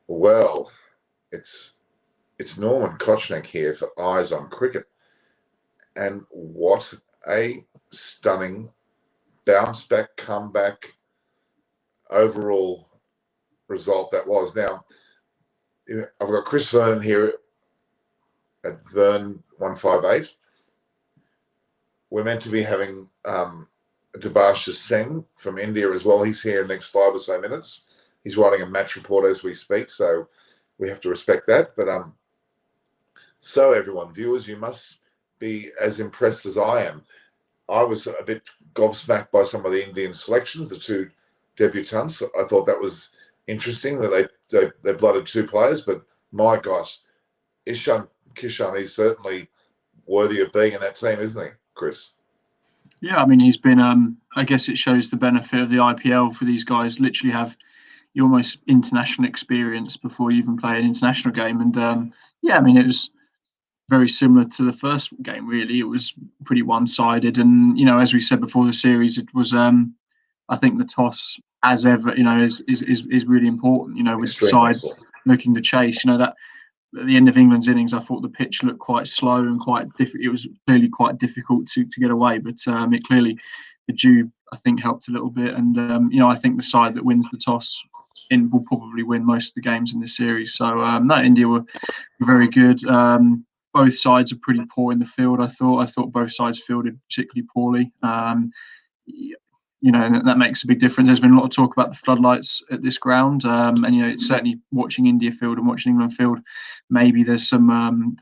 Well, it's Norman Kochnick here for Eyes on Cricket, and what a stunning bounce back, comeback, overall result that was. Now, I've got Chris Vernon here at Vern158. We're meant to be having Debash Singh from India as well. He's here in the next 5 or so minutes. He's writing a match report as we speak, so we have to respect that. But so everyone, viewers, you must be as impressed as I am. I was a bit gobsmacked by some of the Indian selections, the two debutants. I thought that was interesting that they blooded 2 players, but my gosh, Ishan Kishan is certainly worthy of being in that team, isn't he, Chris? Yeah, I mean, he's been, I guess it shows the benefit of the IPL for these guys. Literally have almost international experience before you even play an international game. And yeah, I mean, it was very similar to the first game, really. It was pretty one-sided. And, as we said before the series, it was, I think the toss, as ever, is really important, with the side looking to chase. That at the end of England's innings, I thought the pitch looked quite slow and quite difficult. It was clearly quite difficult to get away, but it clearly, the dew, I think, helped a little bit. And, I think the side that wins the toss will probably win most of the games in this series. So India were very good. Both sides are pretty poor in the field. I thought both sides fielded particularly poorly. That makes a big difference. There's been a lot of talk about the floodlights at this ground, and it's certainly watching India field and watching England field. Maybe there's some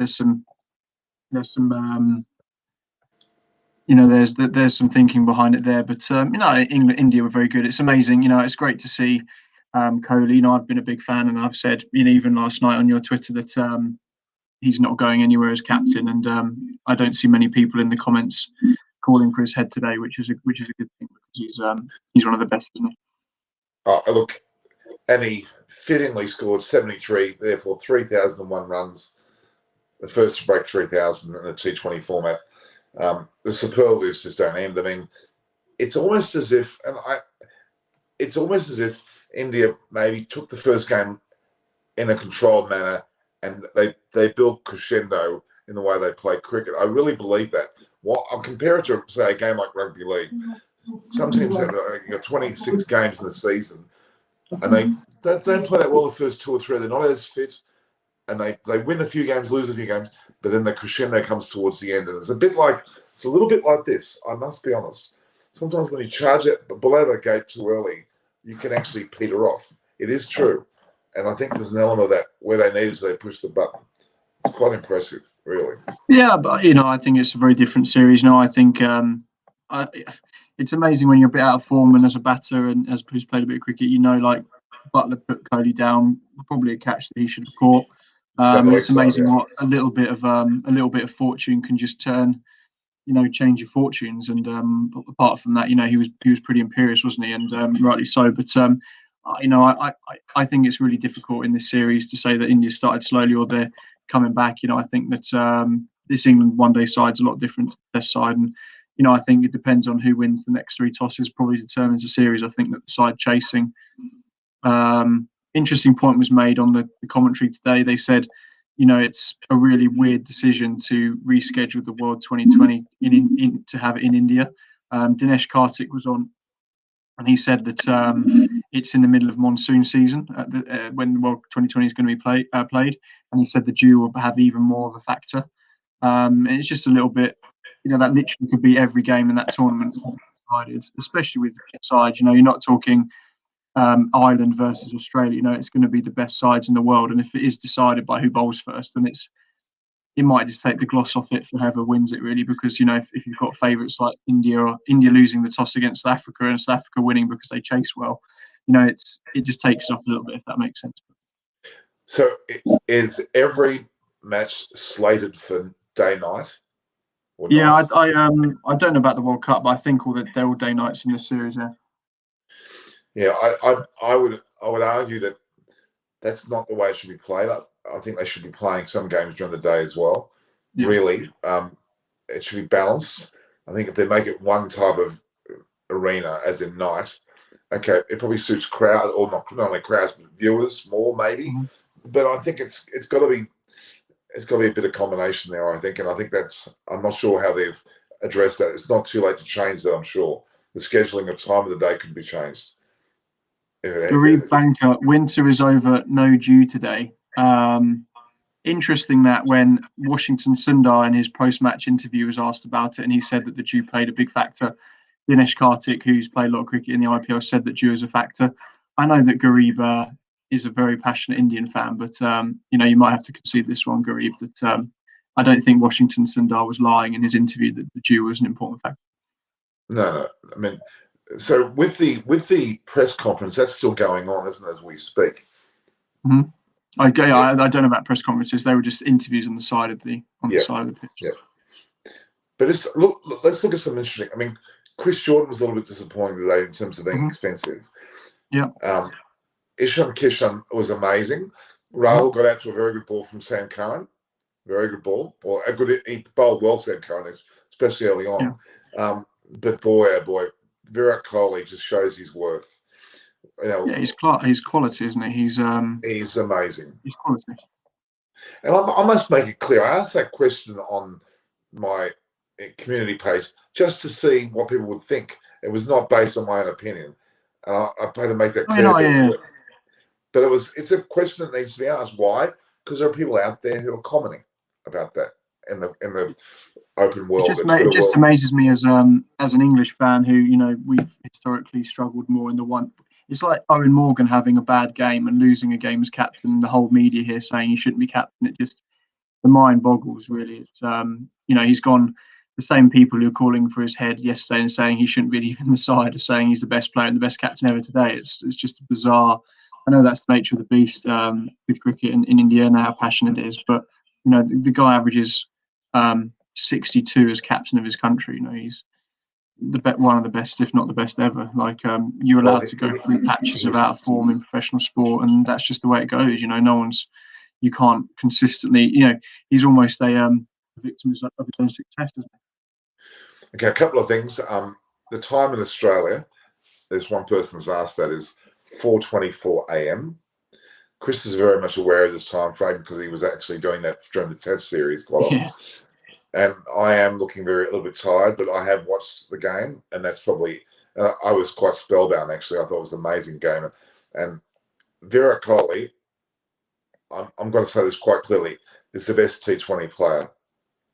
thinking behind it there. But India were very good. It's amazing. It's great to see Kohli. I've been a big fan, and I've said even last night on your Twitter that he's not going anywhere as captain, and I don't see many people in the comments calling for his head today, which is a good thing, because he's one of the best, isn't he? Look, and he fittingly scored 73, therefore 3,001 runs, the first to break 3,000 in a T20 format. The superlatives just don't end. I mean, it's almost as if India maybe took the first game in a controlled manner, and they built crescendo in the way they play cricket. I really believe that. I'll compare it to, say, a game like rugby league. Some teams have 26 games in the season, and they don't play that well the first 2 or 3. They're not as fit, and they win a few games, lose a few games, but then the crescendo comes towards the end. And it's a little bit like this, I must be honest. Sometimes when you charge it below the gate too early, you can actually peter off. It is true. And I think there's an element of that where they need to push the button. It's quite impressive, really. Yeah, but I think it's a very different series now. I think it's amazing when you're a bit out of form, and as a batter and as who's played a bit of cricket, like Butler put Kohli down, probably a catch that he should have caught. It's amazing what a little bit of fortune can just turn, change your fortunes. And apart from that, he was pretty imperious, wasn't he? And rightly so. But I think it's really difficult in this series to say that India started slowly or they're coming back. I think that this England one-day side's a lot different to the Test side, and I think it depends on who wins the next 3 tosses. Probably determines the series. I think that the side chasing. Interesting point was made on the commentary today. They said, it's a really weird decision to reschedule the World 2020 to have it in India. Dinesh Karthik was on, and he said that it's in the middle of monsoon season when the World 2020 is going to be played. And he said the dew will have even more of a factor. And it's just a little bit, that literally could be every game in that tournament decided, especially with the side. You're not talking Ireland versus Australia. It's going to be the best sides in the world. And if it is decided by who bowls first, then it might just take the gloss off it for whoever wins it, really, because if you've got favourites like India, or India losing the toss against South Africa and South Africa winning because they chase well, it just takes it off a little bit, if that makes sense. So is every match slated for day-night? Yeah, I don't know about the World Cup, but I think they're all day nights in this series. Yeah, I would argue that that's not the way it should be played. I think they should be playing some games during the day as well. Yeah. Really, it should be balanced. I think if they make it one type of arena, as in night, Okay, it probably suits crowd, or not only crowds, but viewers more maybe. Mm-hmm. But I think it's got to be a bit of combination there. I think, and I think I'm not sure how they've addressed that. It's not too late to change that. I'm sure the scheduling of time of the day could be changed. Garib Banker, winter is over, no dew today. Interesting that when Washington Sundar in his post-match interview was asked about it, and he said that the dew played a big factor. Dinesh Karthik, who's played a lot of cricket in the IPL, said that dew is a factor. I know that Garib is a very passionate Indian fan, but you might have to concede this one, Garib, that I don't think Washington Sundar was lying in his interview that the dew was an important factor. No. I mean, so with the press conference, that's still going on, isn't it, as we speak? Mm-hmm. I don't know about press conferences. They were just interviews on the side of the side of the pitch. Yeah. But let's look at some interesting. I mean, Chris Jordan was a little bit disappointing today in terms of being expensive. Yeah. Ishan Kishan was amazing. Rahul got out to a very good ball from Sam Curran. Very good ball. Or he bowled well, Sam Curran, especially early on. Yeah. But boy, oh boy, Virat Kohli just shows his worth. He's quality, isn't he? He's amazing. He's quality. And I must make it clear. I asked that question on my community page just to see what people would think. It was not based on my own opinion, and I had to make that clear. But it's a question that needs to be asked. Why? Because there are people out there who are commenting about that in the open world. It just amazes me as an English fan who we've historically struggled more in the one. It's like Owen Morgan having a bad game and losing a game as captain, and the whole media here saying he shouldn't be captain. It just the mind boggles really. It's he's gone. The same people who were calling for his head yesterday and saying he shouldn't be leaving the side are saying he's the best player and the best captain ever today. It's just bizarre. I know that's the nature of the beast with cricket in India and how passionate it is, but the guy averages 62 as captain of his country. He's one of the best, if not the best ever. Like you're allowed to go through patches of out of form in professional sport, and that's just the way it goes. You can't consistently. He's almost a victim of his own success, isn't he? Okay, a couple of things. The time in Australia, there's one person that's asked that, is 4:24 a.m. Chris is very much aware of this time frame because he was actually doing that during the Test series quite often. And I am looking a little bit tired, but I have watched the game, and that's probably. I was quite spellbound actually. I thought it was an amazing game, and Virat Kohli. I'm going to say this quite clearly: is the best T20 player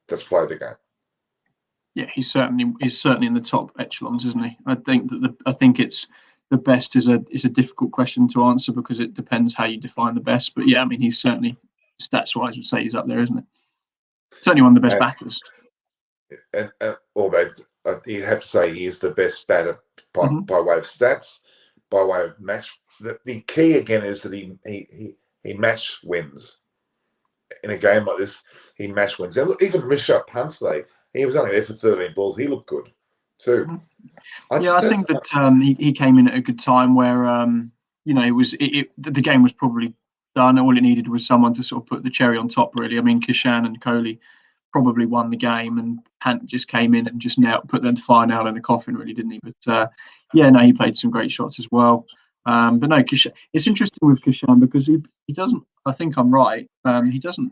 that's played the game. Yeah, he's certainly in the top echelons, isn't he? I think it's the best is a difficult question to answer because it depends how you define the best. But yeah, I mean, he's certainly stats wise would say he's up there, isn't it? Certainly one of the best batters. And you have to say he is the best batter by way of stats, by way of match. The key again is that he match wins. In a game like this, he match wins. And look, even Rishabh Pant today, he was only there for 13 balls. He looked good too. I think that he came in at a good time where the game was probably done. All it needed was someone to sort of put the cherry on top. Really, I mean, Kishan and Kohli probably won the game, and Pant just came in and just put the fire nail in the coffin, really, didn't he? But he played some great shots as well. But no, Kishan, it's interesting with Kishan because he doesn't. I think I'm right. He doesn't.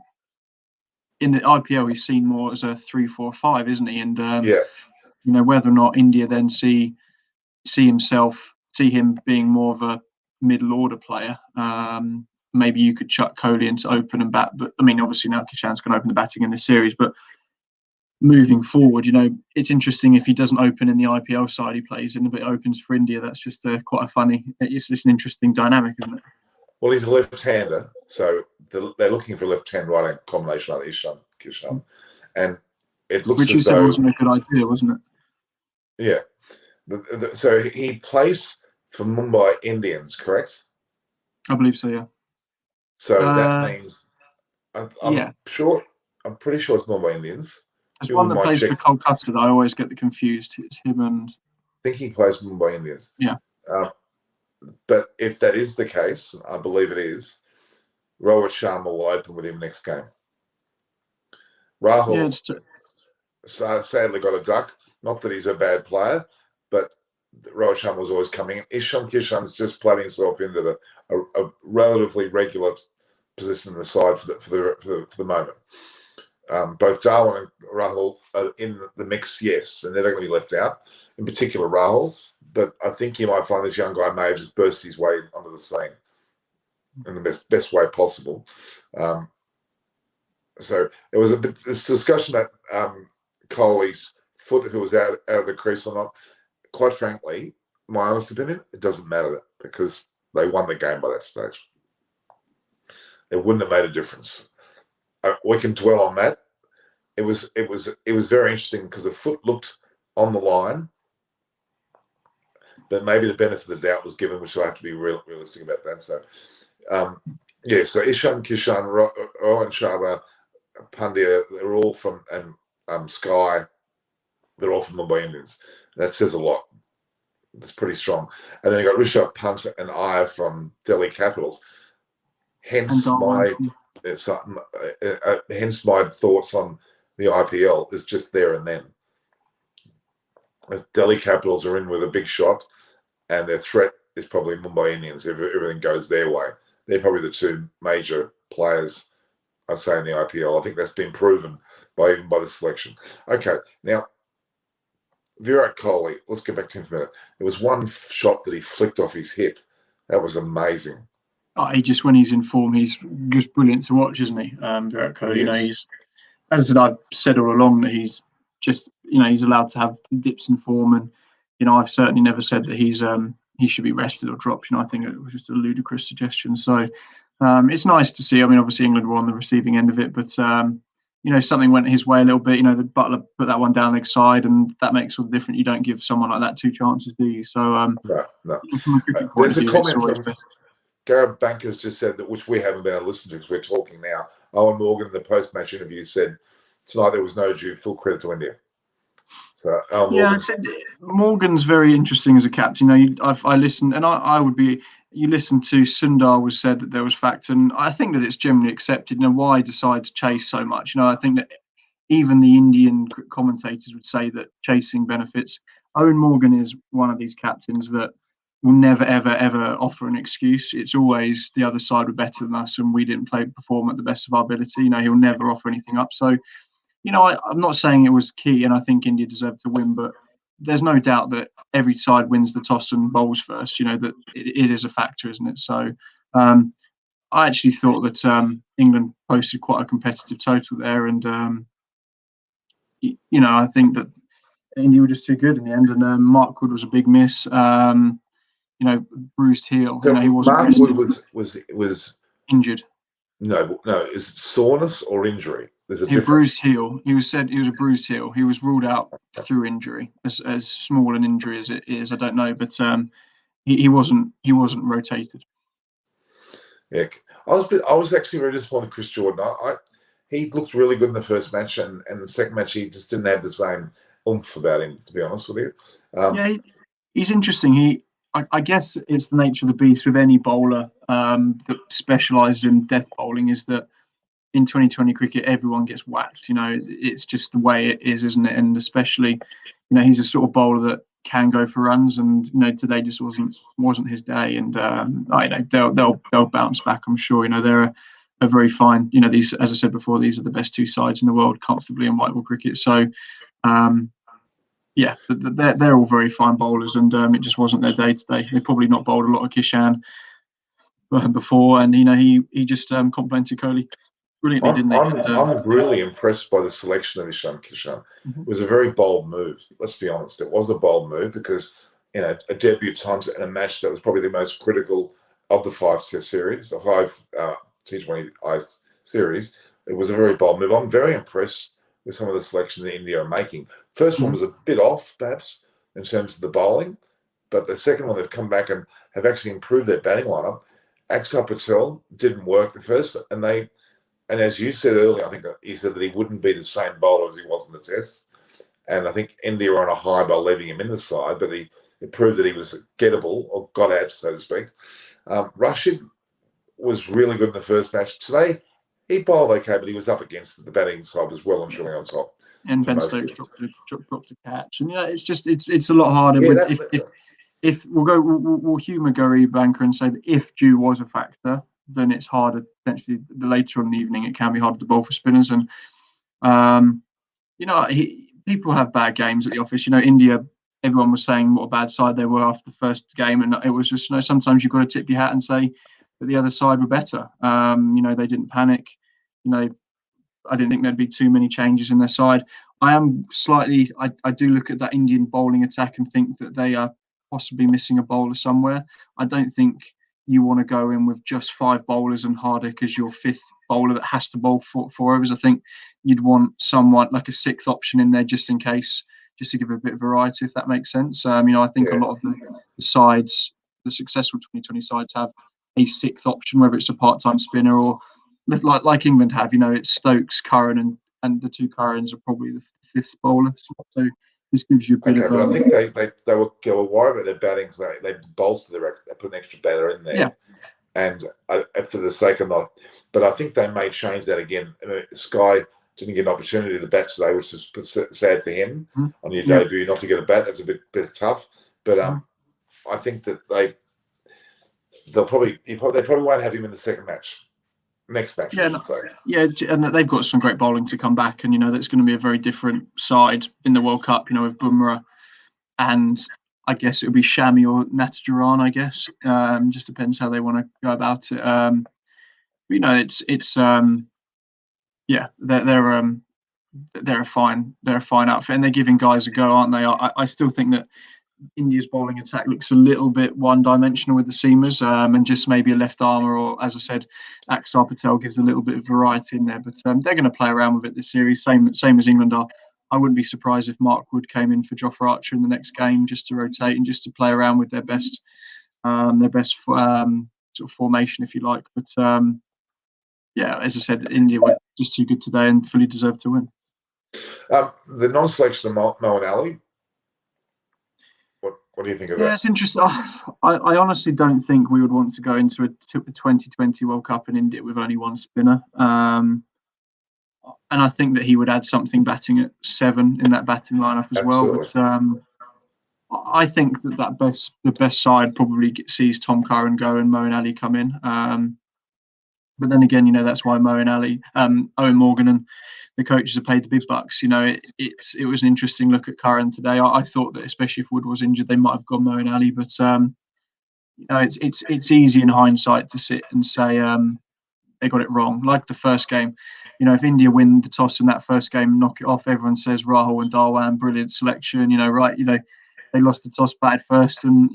In the IPL, he's seen more as a 3-4-5, isn't he? And whether or not India then see him being more of a middle order player. Maybe you could chuck Kohli into open and bat, but I mean, obviously now Kishan's going to open the batting in this series. But moving forward, it's interesting if he doesn't open in the IPL side he plays in, but it opens for India. That's just quite a funny. It's just an interesting dynamic, isn't it? Well, he's a left-hander, so they're looking for a left-hand right-hand combination like Ishan Kishan, and it looks which you said wasn't a good idea, wasn't it? Yeah. So he plays for Mumbai Indians, correct? I believe so. Yeah. So that means I'm pretty sure it's Mumbai Indians. There's one that plays for Kolkata that I always get confused. It's him and. I think he plays for Mumbai Indians. Yeah. But if that is the case, I believe it is, Rohit Sharma will open with him next game. Rahul sadly got a duck. Not that he's a bad player, but Rohit Sharma was always coming in. Ishan Kishan's just playing himself into a relatively regular position in the side for the moment. Both Darwin and Rahul are in the mix, yes, and they're not going to be left out. In particular, Rahul, but I think you might find this young guy may have just burst his way onto the scene in the best way possible. So there was this discussion about Kohli's foot, if it was out of the crease or not. Quite frankly, my honest opinion, it doesn't matter because they won the game by that stage. It wouldn't have made a difference. We can dwell on that. It was very interesting because the foot looked on the line, but maybe the benefit of the doubt was given, which I have to be realistic about that. So, so Ishan Kishan, Rohan Sharma, Pandya, they're all from Sky. They're all from Mumbai Indians. That says a lot. That's pretty strong. And then you got Rishabh Pant and Iyer from Delhi Capitals. Hence my thoughts on the IPL is just there and then. As Delhi Capitals are in with a big shot, and their threat is probably Mumbai Indians if everything goes their way. They're probably the two major players, I'd say, in the IPL. I think that's been proven by the selection. Okay, now Virat Kohli, let's get back to him for a minute. There was one shot that he flicked off his hip. That was amazing. He just, when he's in form, he's just brilliant to watch, isn't he? Virat Kohli, you know, he's, as I said, I've said all along that he's just, you know, he's allowed to have dips in form, and you know, I've certainly never said that he should be rested or dropped. You know, I think it was just a ludicrous suggestion. So it's nice to see. I mean, obviously England were on the receiving end of it, but you know, something went his way a little bit. You know, the Butler put that one down leg side, and that makes all the difference. You don't give someone like that two chances, do you? So no. From a cricket point There's of a view, comment from Gareth Bankers just said that, which we haven't been able to listen to because we're talking now. Owen Morgan in the post-match interview said tonight there was no due full credit to India. So I'd say Morgan's very interesting as a captain. You know, I listened, and I would be. You listen to Sundar was said that there was fact, and I think that it's generally accepted. You know, why decide to chase so much? You know, I think that even the Indian commentators would say that chasing benefits. Owen Morgan is one of these captains that will never, ever, ever offer an excuse. It's always the other side were better than us, and we didn't perform at the best of our ability. You know, he'll never offer anything up. So, you know, I'm not saying it was key, and I think India deserved to win, but there's no doubt that every side wins the toss and bowls first. You know, that it is a factor, isn't it? So I actually thought that England posted quite a competitive total there, and you know, I think that India were just too good in the end, and Mark Wood was a big miss. You know, bruised heel. So you know, he wasn't Mark Wood was injured. No. Is it soreness or injury? There's a difference. Bruised heel. He was said he was a bruised heel. He was ruled out through injury. As small an injury as it is, I don't know, but he wasn't rotated. Yeah, I was actually very disappointed with Chris Jordan. He looked really good in the first match, and the second match he just didn't have the same oomph about him, to be honest with you. He's interesting. I guess it's the nature of the beast with any bowler that specialises in death bowling, is that in 2020 cricket everyone gets whacked. You know, it's just the way it is, isn't it? And especially, you know, he's a sort of bowler that can go for runs, and you know, today just wasn't his day. And I know they'll bounce back, I'm sure. You know, they're a very fine. You know, these, as I said before, these are the best two sides in the world comfortably in white ball cricket. So. Yeah, they're all very fine bowlers, and it just wasn't their day today. They've probably not bowled a lot of Kishan before, and you know, he just complimented Kohli brilliantly, didn't he? I'm really impressed by the selection of Ishan Kishan. It was a very bold move. Let's be honest, it was a bold move because, you know, a debut time in a match that was probably the most critical of the five T20I series. It was a very bold move. I'm very impressed with some of the selection that India are making. First one was a bit off, perhaps, in terms of the bowling, but the second one, they've come back and have actually improved their batting lineup. Axar Patel didn't work the first, and as you said earlier, I think he said that he wouldn't be the same bowler as he was in the test. And I think India were on a high by leaving him in the side, but it proved that he was gettable, or got out, so to speak. Rashid was really good in the first match. Today, he bowled okay, but he was up against it. The batting side was well and truly on top. And Ben Stokes dropped a catch, and you know, it's a lot harder. if we'll humour Gary Banker and say that if dew was a factor, then it's harder. Potentially, the later on in the evening, it can be harder to bowl for spinners. And um, people have bad games at the office. India. Everyone was saying what a bad side they were after the first game, and it was just sometimes you've got to tip your hat and say that the other side were better. They didn't panic. I didn't think there'd be too many changes in their side. I do look at that Indian bowling attack and think that they are possibly missing a bowler somewhere. I don't think you want to go in with just 5 bowlers and Hardik as your 5th bowler that has to bowl 4 overs. I think you'd want someone like a 6th option in there just in case, just to give a bit of variety, if that makes sense. I think a lot of the sides, the successful 2020 sides, have a 6th option, whether it's a part-time spinner or like England have. It's Stokes, Curran, and the 2 Currans are probably the 5th bowler. So this gives you a bit of. But I think they were worried about their batting, so they bolstered their record. They put an extra batter in there. Yeah. And for the sake of not, but I think they may change that again. Sky didn't get an opportunity to bat today, which is sad for him on your debut not to get a bat. That's a bit tough. But I think that they probably won't have him in the second match. Next match, I should say. Yeah, and they've got some great bowling to come back, and that's going to be a very different side in the World Cup. With Bumrah, and I guess it'll be Shami or Natarajan. I guess just depends how they want to go about it. They're a fine outfit, and they're giving guys a go, aren't they? I still think that India's bowling attack looks a little bit one-dimensional with the seamers, and just maybe a left armer, or as I said, Axar Patel gives a little bit of variety in there. But they're going to play around with it this series, same as England are. I wouldn't be surprised if Mark Wood came in for Jofra Archer in the next game just to rotate and just to play around with their best sort of formation, if you like. But as I said, India were just too good today and fully deserved to win. The non-selection of Mo and Ali. What do you think of that? Yeah, it's interesting. I honestly don't think we would want to go into a 2020 World Cup in India with only 1 spinner. And I think that he would add something batting at 7 in that batting lineup as well. But I think that the best side probably sees Tom Curran go and Mo and Ali come in. But then again, that's why Mo and Ali, Owen Morgan and the coaches have paid the big bucks. It was an interesting look at Curran today. I thought that especially if Wood was injured, they might have gone Mo and Ali. But it's easy in hindsight to sit and say they got it wrong. Like the first game, if India win the toss in that first game and knock it off, everyone says Rahul and Dhawan, brilliant selection. They lost the toss, batted first, and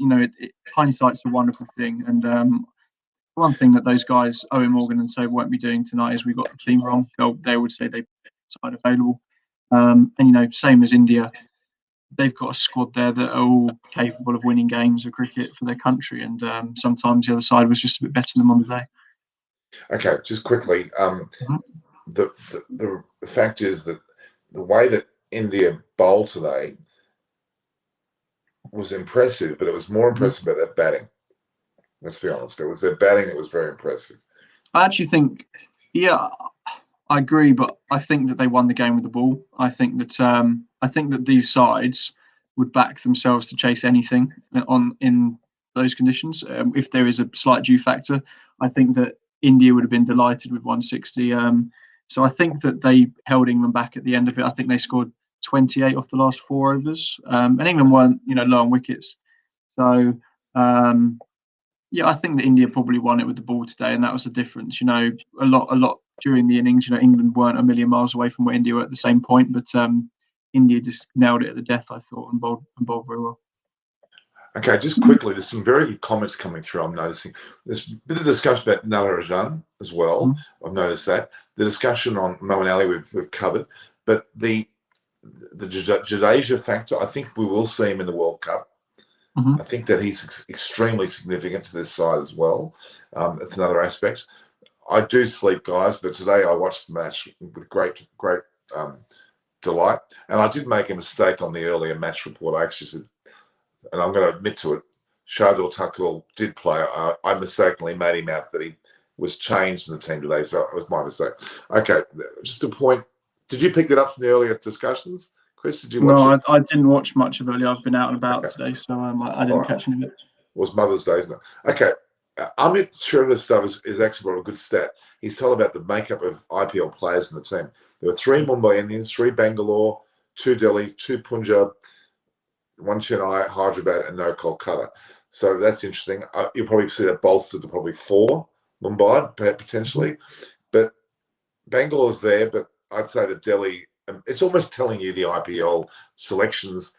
hindsight's a wonderful thing. And one thing that those guys, Owen Morgan and so, won't be doing tonight is we got the team wrong. They would say they side available. And same as India, they've got a squad there that are all capable of winning games of cricket for their country. And sometimes the other side was just a bit better than them on the day. Okay, just quickly, the fact is that the way that India bowled today was impressive, but it was more impressive about their batting. Let's be honest. It was their batting that was very impressive. I actually think, I agree, but I think that they won the game with the ball. I think that these sides would back themselves to chase anything in those conditions. If there is a slight dew factor, I think that India would have been delighted with 160. So I think that they held England back at the end of it. I think they scored 28 off the last 4 overs, and England weren't, low on wickets. So. I think that India probably won it with the ball today, and that was the difference. A lot during the innings. England weren't a million miles away from where India were at the same point, but India just nailed it at the death, I thought, and bowled very well. Okay, just quickly, there's some very good comments coming through. I'm noticing there's a bit of discussion about Natarajan as well. I've noticed that the discussion on Mo and Ali we've covered, but the Jadeja factor, I think we will see him in the World Cup. I think that he's extremely significant to this side as well. That's another aspect. I do sleep, guys, but today I watched the match with great delight. And I did make a mistake on the earlier match report. I actually said, and I'm going to admit to it, Shardul Thakur did play. I mistakenly made him out that he was changed in the team today, so it was my mistake. Okay, just a point. Did you pick that up from the earlier discussions, Chris, did you watch No, it? I didn't watch much of earlier. I've been out and about Okay. today, so I All didn't right. catch any of it. It was Mother's Day, isn't it? Okay. Amit Shrivastava is actually brought a good stat. He's told about the makeup of IPL players in the team. There were 3 Mumbai Indians, 3 Bangalore, 2 Delhi, 2 Punjab, 1 Chennai, Hyderabad, and no Kolkata. So that's interesting. You'll probably see that bolstered to probably 4 Mumbai, potentially. But Bangalore's there, but I'd say that Delhi, it's almost telling you the IPL selections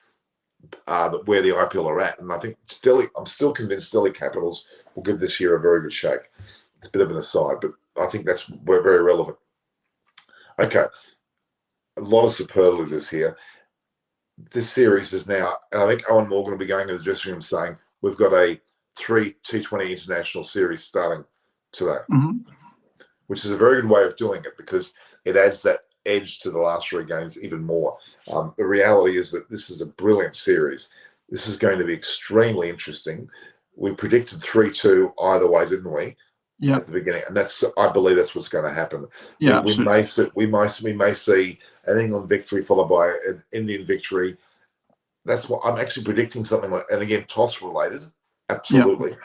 where the IPL are at. And I think Delhi, I'm still convinced Delhi Capitals will give this year a very good shake. It's a bit of an aside, but I think we're very relevant. Okay. A lot of superlatives here. This series is now, and I think Owen Morgan will be going to the dressing room saying, we've got a 3 T20 international series starting today, which is a very good way of doing it because it adds that edge to the last 3 games even more. The reality is that this is a brilliant series. This is going to be extremely interesting. We predicted 3-2 either way, didn't we? Yeah. At the beginning, and I believe that's what's going to happen. Yeah, we may see an England victory followed by an Indian victory. That's what I'm actually predicting, something like, and again, toss related. Absolutely, yeah.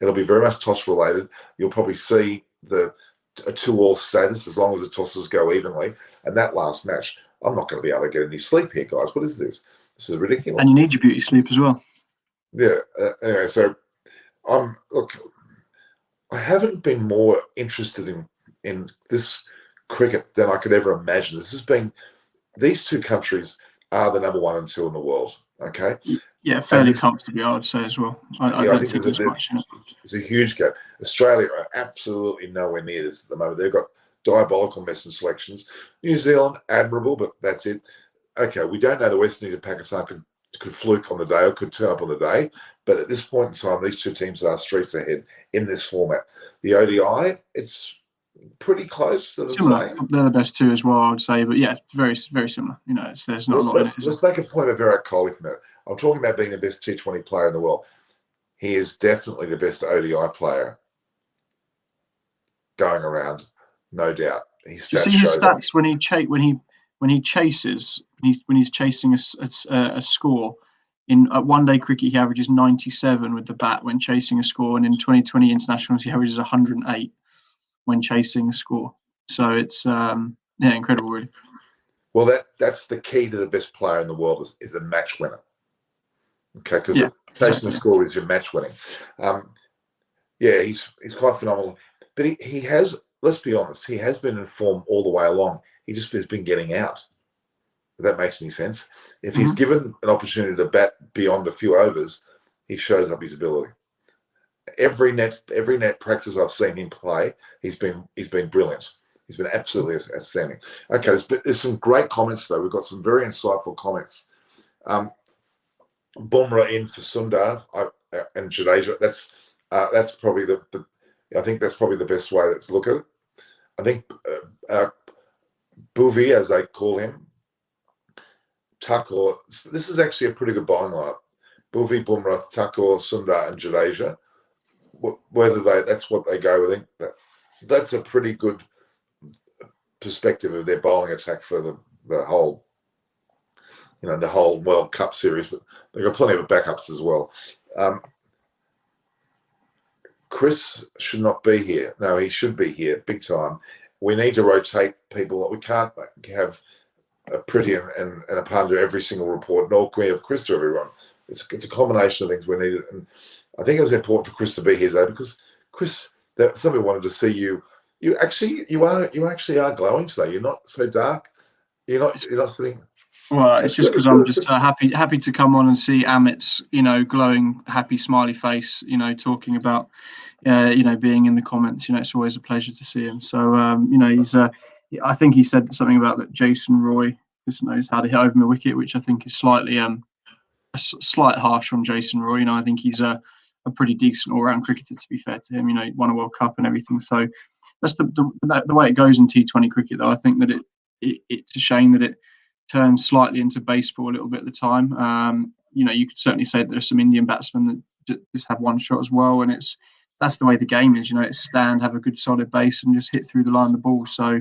It'll be very much toss related. You'll probably see a 2-all status as long as the tosses go evenly. And that last match, I'm not going to be able to get any sleep here, guys. What is this? This is ridiculous. And you need your beauty sleep as well. Yeah. Anyway, so look. I haven't been more interested in this cricket than I could ever imagine. These 2 countries are the number 1 and 2 in the world. Okay. Yeah, fairly comfortably, I would say as well. I don't think there's much in it. It's a huge gap. Australia are absolutely nowhere near this at the moment. They've got diabolical mess in selections. New Zealand, admirable, but that's it. Okay, we don't know the West Indies and Pakistan could fluke on the day or could turn up on the day. But at this point in time, these 2 teams are streets ahead in this format. The ODI, it's pretty close to the same. They're the best 2 as well, I would say. But yeah, very, very similar. You know, there's not a lot in it. Let's make a point of Virat Kohli from it. I'm talking about being the best T20 player in the world. He is definitely the best ODI player going around, no doubt. You see his stats when he's chasing a score. In one-day cricket, he averages 97 with the bat when chasing a score, and in 2020 internationals, he averages 108 when chasing a score. So it's incredible, really. Well, that's the key to the best player in the world is a match winner. Okay, because chasing a score is your match winning. He's quite phenomenal, but he has. Let's be honest, he has been in form all the way along. He just has been getting out. If that makes any sense. If he's given an opportunity to bat beyond a few overs, he shows up his ability. Every net practice I've seen him play, he's been brilliant. He's been absolutely outstanding. Okay, there's some great comments though. We've got some very insightful comments. Bumrah in for Sundar and Jadeja. That's probably I think that's probably the best way to look at it. I think Bhuvi, as they call him, Thakur. This is actually a pretty good bowling lineup. Bhuvi, Bumrah, Thakur, Sundar, and Jadeja. That's what they go with. I think that's a pretty good perspective of their bowling attack for the whole, the whole World Cup series. But they've got plenty of backups as well. Chris should not be here. No, he should be here, big time. We need to rotate people. We can't have a Pretty and a Panda every single report, nor can we have Chris to everyone. It's a combination of things we need. And I think it was important for Chris to be here today because Chris, somebody wanted to see you. You actually are glowing today. You're not so dark. You're not sitting. Well, it's just because I'm just happy to come on and see Amit's, glowing, happy, smiley face, talking about, being in the comments. It's always a pleasure to see him. So, he's, I think he said something about that Jason Roy just knows how to hit over the wicket, which I think is slightly, a slight harsh on Jason Roy. I think he's a pretty decent all-round cricketer, to be fair to him. He won a World Cup and everything. So that's the way it goes in T20 cricket, though. I think that it's a shame that it turns slightly into baseball a little bit at the time. You could certainly say that there's some Indian batsmen that just have one shot as well, and that's the way the game is. It's stand, have a good solid base, and just hit through the line of the ball. So,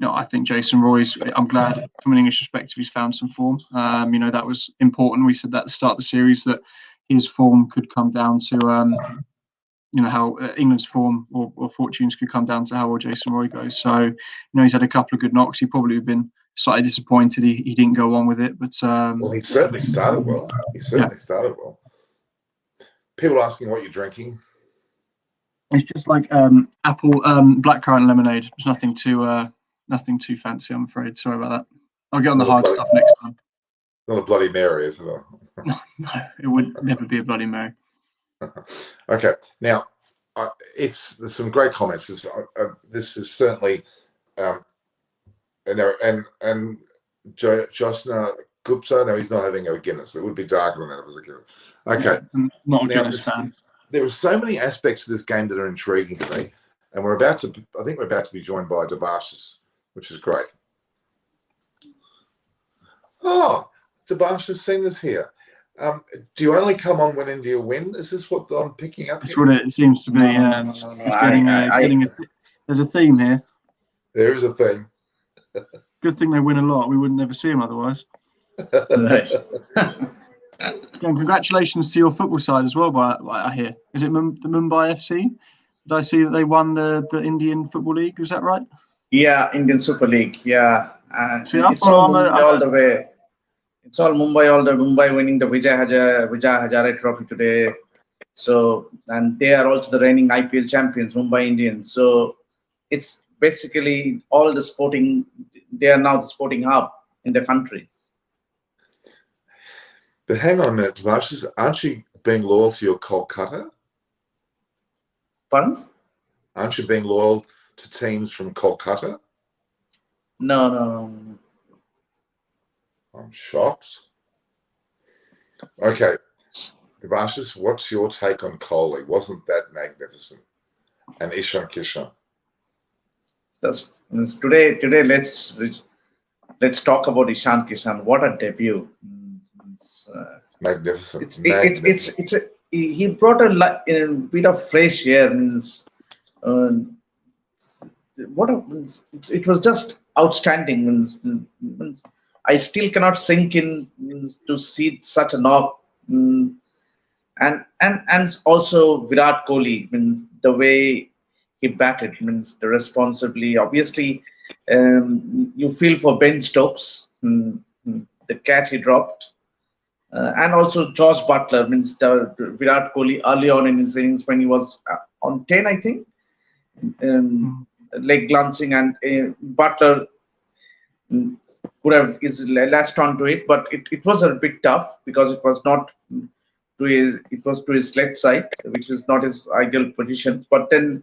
I think Jason Roy's. I'm glad from an English perspective he's found some form. That was important. We said that at the start of the series that his form could come down to how England's form or fortunes could come down to how well Jason Roy goes. So, he's had a couple of good knocks. He probably have been slightly disappointed he didn't go on with it. But well, he certainly started well. Started well. People asking what you're drinking. It's just like apple blackcurrant lemonade. There's nothing too fancy, I'm afraid. Sorry about that. I'll get on the hard stuff next time. Not a Bloody Mary, is it? No, it would never be a Bloody Mary. Okay, now there's some great comments. This is certainly, and Josna Gupta. No, he's not having a Guinness. It would be darker than that if it was a Guinness. Okay, yeah, I'm not a Guinness fan. There are so many aspects of this game that are intriguing to me, and I think we're about to be joined by Debash, which is great. Oh, Debash has seen us here. Do you only come on when India win? Is this what I'm picking up? That's what it seems to be. It's getting there's a theme here. There is a theme. Good thing they win a lot. We wouldn't ever see them otherwise. Again, congratulations to your football side as well. I hear. Is it the Mumbai FC? Did I see that they won the Indian Football League? Was that right? Yeah, Indian Super League. Yeah, See, it's all Mumbai all the way. It's all Mumbai all the Mumbai winning the Vijay Hazare Trophy today. So, and they are also the reigning IPL champions, Mumbai Indians. So, it's basically all the sporting. They are now the sporting hub in the country. But hang on a minute, Debash, aren't you being loyal to your Kolkata? Pardon? Aren't you being loyal to teams from Kolkata? No. I'm shocked. Okay, Debash, what's your take on Kohli? Wasn't that magnificent? And Ishan Kishan. Today. Let's talk about Ishan Kishan. What a debut! Magnificent. He brought a bit of fresh air. It was just outstanding. I still cannot sink in to see such a knock. And also Virat Kohli, the way he batted, the responsibly. Obviously, you feel for Ben Stokes, the catch he dropped. And also Josh Butler, the Virat Kohli early on in his innings when he was on 10, I think, leg glancing, and Butler could have latched onto it, but it was a bit tough because it was not to his left side, which is not his ideal position. But then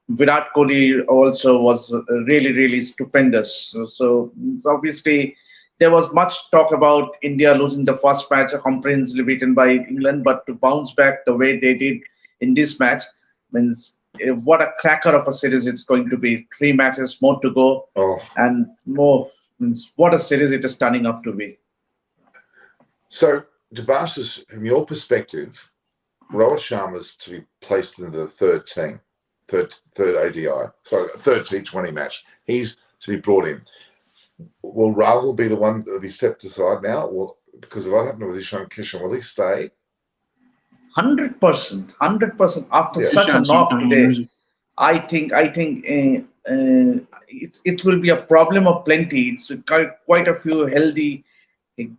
Virat Kohli also was really stupendous. So obviously. There was much talk about India losing the first match, comprehensively beaten by England, but to bounce back the way they did in this match means what a cracker of a series it's going to be. 3 matches more to go, and more means what a series it is turning up to be. So, Debash, from your perspective, Rohit Sharma's to be placed in the third T20 match. He's to be brought in. Will Rahul be the one that will be stepped aside now? Because of what happened with Ishan Kishan, will he stay? 100%. After such a knock today, I think it will be a problem of plenty. It's quite a few healthy,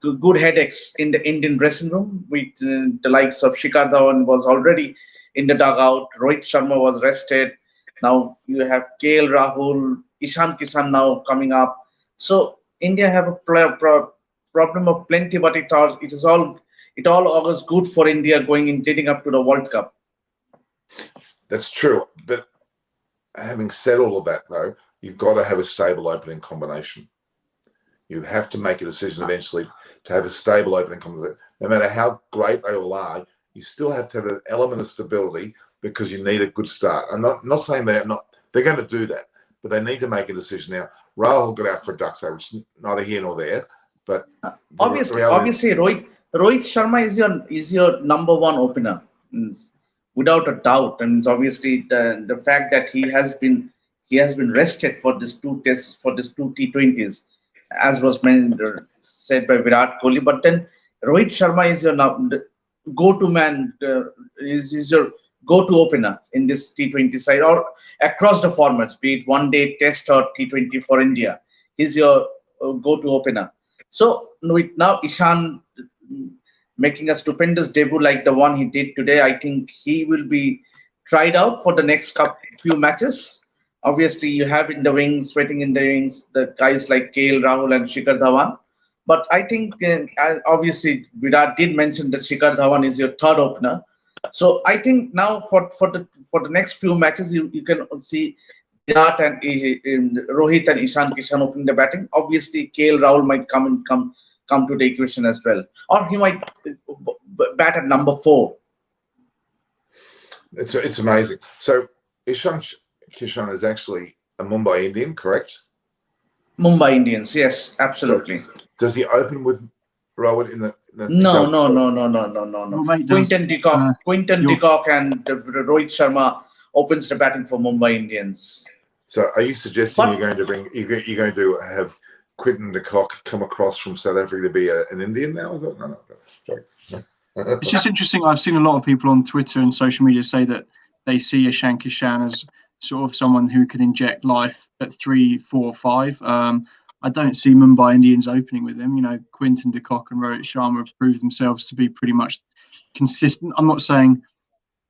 good headaches in the Indian dressing room. With the likes of Shikhar Dhawan was already in the dugout. Rohit Sharma was rested. Now you have KL Rahul, Ishan Kishan now coming up. So India have a problem of plenty, but it all augurs good for India leading up to the World Cup. That's true, but having said all of that, though, you've got to have a stable opening combination. You have to make a decision eventually to have a stable opening combination. No matter how great they all are, you still have to have an element of stability because you need a good start. I'm not saying they're going to do that. But they need to make a decision now. Rahul got out for a duck day, which is neither here nor there. But obviously, Rohit Sharma is your number one opener, without a doubt. And obviously, the fact that he he has been rested for this 2 tests, for this 2 T20s, as was said by Virat Kohli. But then Rohit Sharma is your now go-to man, is your go-to opener in this T20 side or across the formats, be it one day test or T20 for India. He's your go-to opener. So with now Ishan making a stupendous debut like the one he did today, I think he will be tried out for the next few matches. Obviously, you have in the wings, sweating in the wings, the guys like KL Rahul and Shikhar Dhawan. But I think obviously Virat did mention that Shikhar Dhawan is your third opener. So I think now for the next few matches, you can see Virat and Rohit and Ishan Kishan opening the batting. Obviously, KL Rahul might come to the equation as well, or he might bat at number 4. It's amazing. So Ishan Kishan is actually a Mumbai Indian, correct? Mumbai Indians, yes, absolutely. So does he open with Rohit in the No. Well, Quinton de Kock and Rohit Sharma opens the batting for Mumbai Indians. So are you suggesting you're going to have Quinton de Kock come across from South Africa to be an Indian now? No. Sorry. It's just interesting. I've seen a lot of people on Twitter and social media say that they see Ishan Kishan as sort of someone who can inject life at 3, 4, 5. I don't see Mumbai Indians opening with him. You know, Quinton de Kock and Rohit Sharma have proved themselves to be pretty much consistent. I'm not saying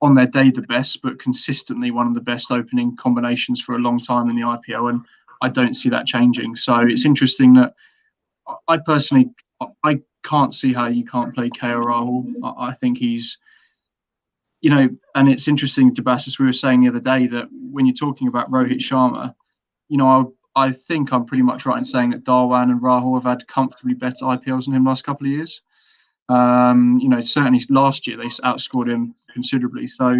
on their day the best, but consistently one of the best opening combinations for a long time in the IPL, and I don't see that changing. So it's interesting that I personally can't see how you can't play KL Rahul. I think he's, you know, and it's interesting, Debash, as we were saying the other day, that when you're talking about Rohit Sharma, you know, I think I'm pretty much right in saying that Dhawan and Rahul have had comfortably better IPLs than him last couple of years. You know, certainly last year they outscored him considerably. So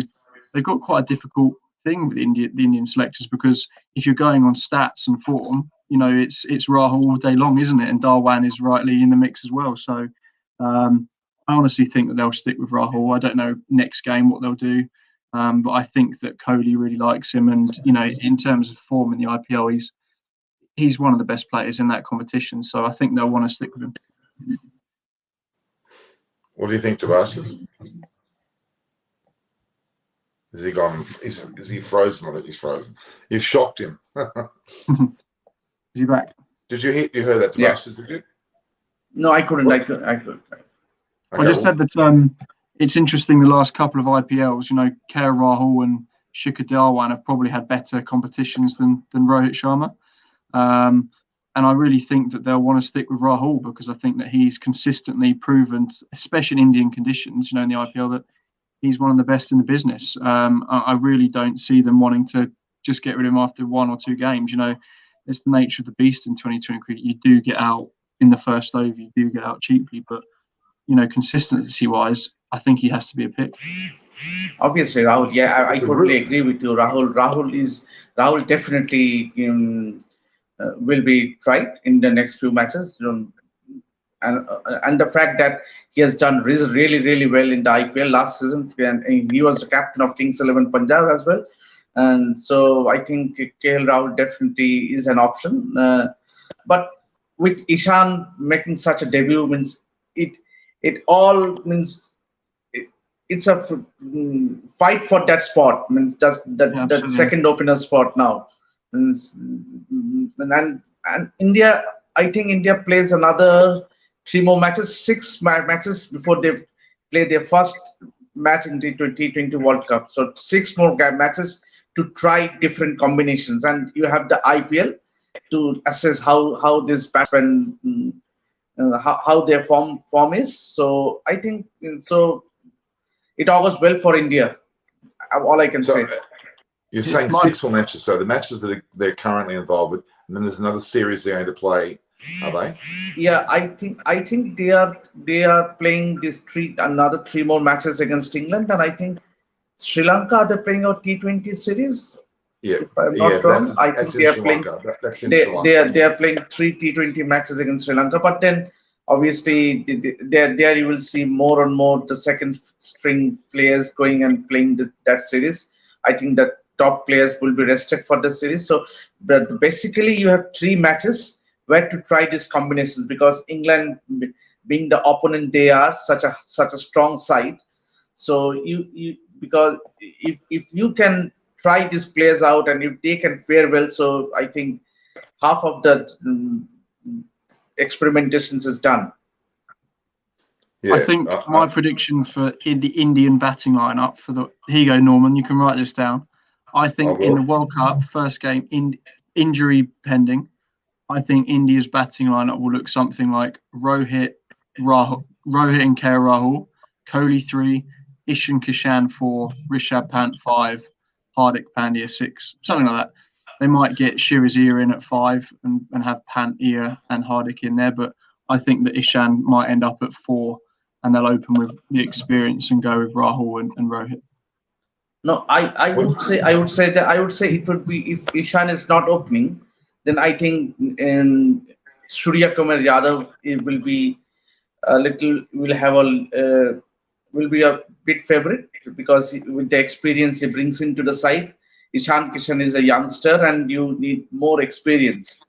they've got quite a difficult thing with the Indian selectors, because if you're going on stats and form, you know, it's Rahul all day long, isn't it? And Dhawan is rightly in the mix as well. So I honestly think that they'll stick with Rahul. I don't know next game what they'll do, but I think that Kohli really likes him, and you know, in terms of form in the IPL, he's one of the best players in that competition. So I think they'll want to stick with him. What do you think, Debash? Is he gone? Is he frozen? I think he's frozen. You've shocked him. Is he back? Did you hear that, Debash? Yeah. Did you? No, I couldn't. I could. Okay, I just said that it's interesting. The last couple of IPLs, you know, KL Rahul and Shikhar Dhawan have probably had better competitions than Rohit Sharma. And I really think that they'll want to stick with Rahul, because I think that he's consistently proven, especially in Indian conditions, you know, in the IPL, that he's one of the best in the business. I really don't see them wanting to just get rid of him after 1 or 2 games. You know, it's the nature of the beast in 2020 cricket. You do get out in the first over, you do get out cheaply, but you know, consistency-wise, I think he has to be a pick. Obviously, Rahul. Yeah, I totally agree with you. Rahul definitely will be tried in the next few matches. And the fact that he has done really well in the IPL last season, and he was the captain of Kings 11 Punjab as well. And so I think KL Rahul definitely is an option. But with Ishan making such a debut, means it all means it's a fight for that spot. Means that second opener spot now. And India, I think India plays another 3 more matches, 6 matches before they play their first match in the T20 World Cup. So 6 more matches to try different combinations, and you have the IPL to assess how this batsman, how their form is. So I think it augurs well for India. All I can say. You're saying 6 more matches, so the matches that they're currently involved with, and then there's another series they're going to play, are they? Yeah, I think they are playing another 3 more matches against England, and I think Sri Lanka they're playing a T20 series. Yeah, if I'm not wrong, I think they are playing. They are playing 3 T20 matches against Sri Lanka, but then obviously there you will see more and more the second string players going and playing that series. I think that top players will be rested for the series. So, but basically, you have 3 matches where to try these combinations, because England, being the opponent they are, such a strong side. So you because if you can try these players out and if they can fare well, so I think half of the experimentations is done. I think my prediction for the Indian batting lineup here you go, Norman, you can write this down. I think in the World Cup first game, injury pending, I think India's batting lineup will look something like Rohit and KL Rahul, Kohli 3, Ishan Kishan 4, Rishabh Pant 5, Hardik Pandya 6, something like that. They might get Shirazia in at 5 and have Pant, Ia and Hardik in there, but I think that Ishan might end up at 4 and they'll open with the experience and go with Rahul and Rohit. No, I would say it would be, if Ishan is not opening, then I think Surya Kumar Yadav, it will be will be a big favorite, because with the experience he brings into the side. Ishan Kishan is a youngster and you need more experience,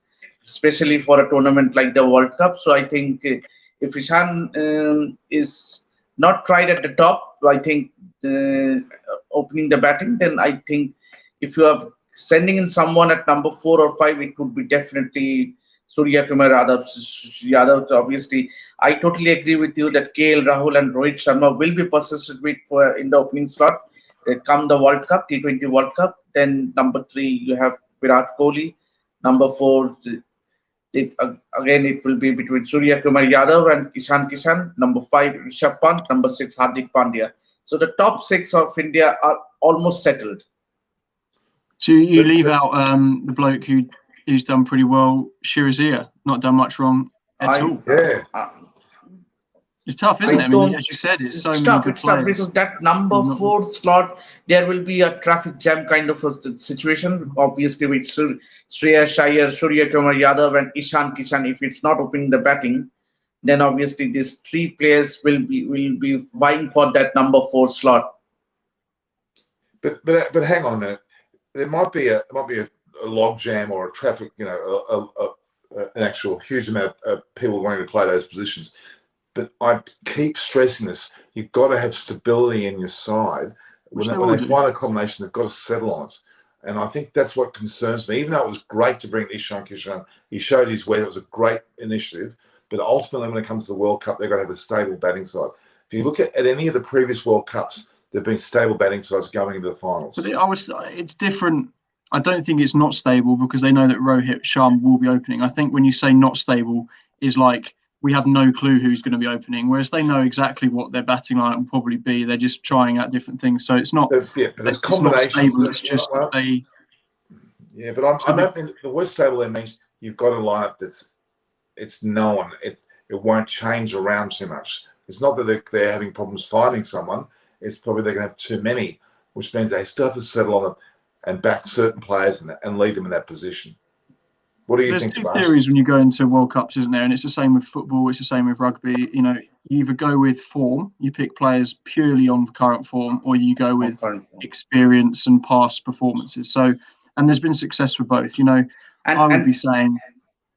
especially for a tournament like the World Cup. So I think if Ishan is not tried at the top, I think opening the batting, then I think if you are sending in someone at number 4 or 5, it would be definitely Surya Kumar Yadav. Obviously, I totally agree with you that KL Rahul and Rohit Sharma will be persisted with in the opening slot. Come the World Cup, T20 World Cup. Then number 3, you have Virat Kohli. Number 4, again it will be between Surya Kumar Yadav and Ishan Kishan. Number 5, Rishabh Pant. Number 6, Hardik Pandya. So the top 6 of India are almost settled. So you leave out the bloke who's done pretty well, Shirazia, not done much wrong at all. Yeah. It's tough, isn't it? I mean, as you said, it's so many good players. Because that number 4 slot, there will be a traffic jam kind of a situation. Obviously, with Shreyas Iyer, Surya Kumar Yadav, and Ishan Kishan, if it's not opening the batting, then obviously these 3 players will be vying for that number 4 slot. But hang on a minute. There might be a log jam or a traffic, an actual huge amount of people wanting to play those positions. But I keep stressing this. You've got to have stability in your side. When they find a combination, they've got to settle on it. And I think that's what concerns me. Even though it was great to bring Ishan Kishan, he showed his way. It was a great initiative. But ultimately, when it comes to the World Cup, they've got to have a stable batting side. If you look at any of the previous World Cups, there have been stable batting sides going into the finals. But it's different. I don't think it's not stable because they know that Rohit Sharma will be opening. I think when you say not stable is like we have no clue who's going to be opening, whereas they know exactly what their batting lineup will probably be. They're just trying out different things. So it's not, it's not stable. It's just Yeah, but I'm hoping the word stable there means you've got a lineup it's known. It won't change around too much. It's not that they're having problems finding someone. It's probably they're going to have too many, which means they still have to settle on it and back certain players and lead them in that position. What do you think? There's 2 theories when you go into World Cups, isn't there? And it's the same with football. It's the same with rugby. You either go with form, you pick players purely on current form, or you go with experience and past performances. So, and there's been success for both. I would be saying,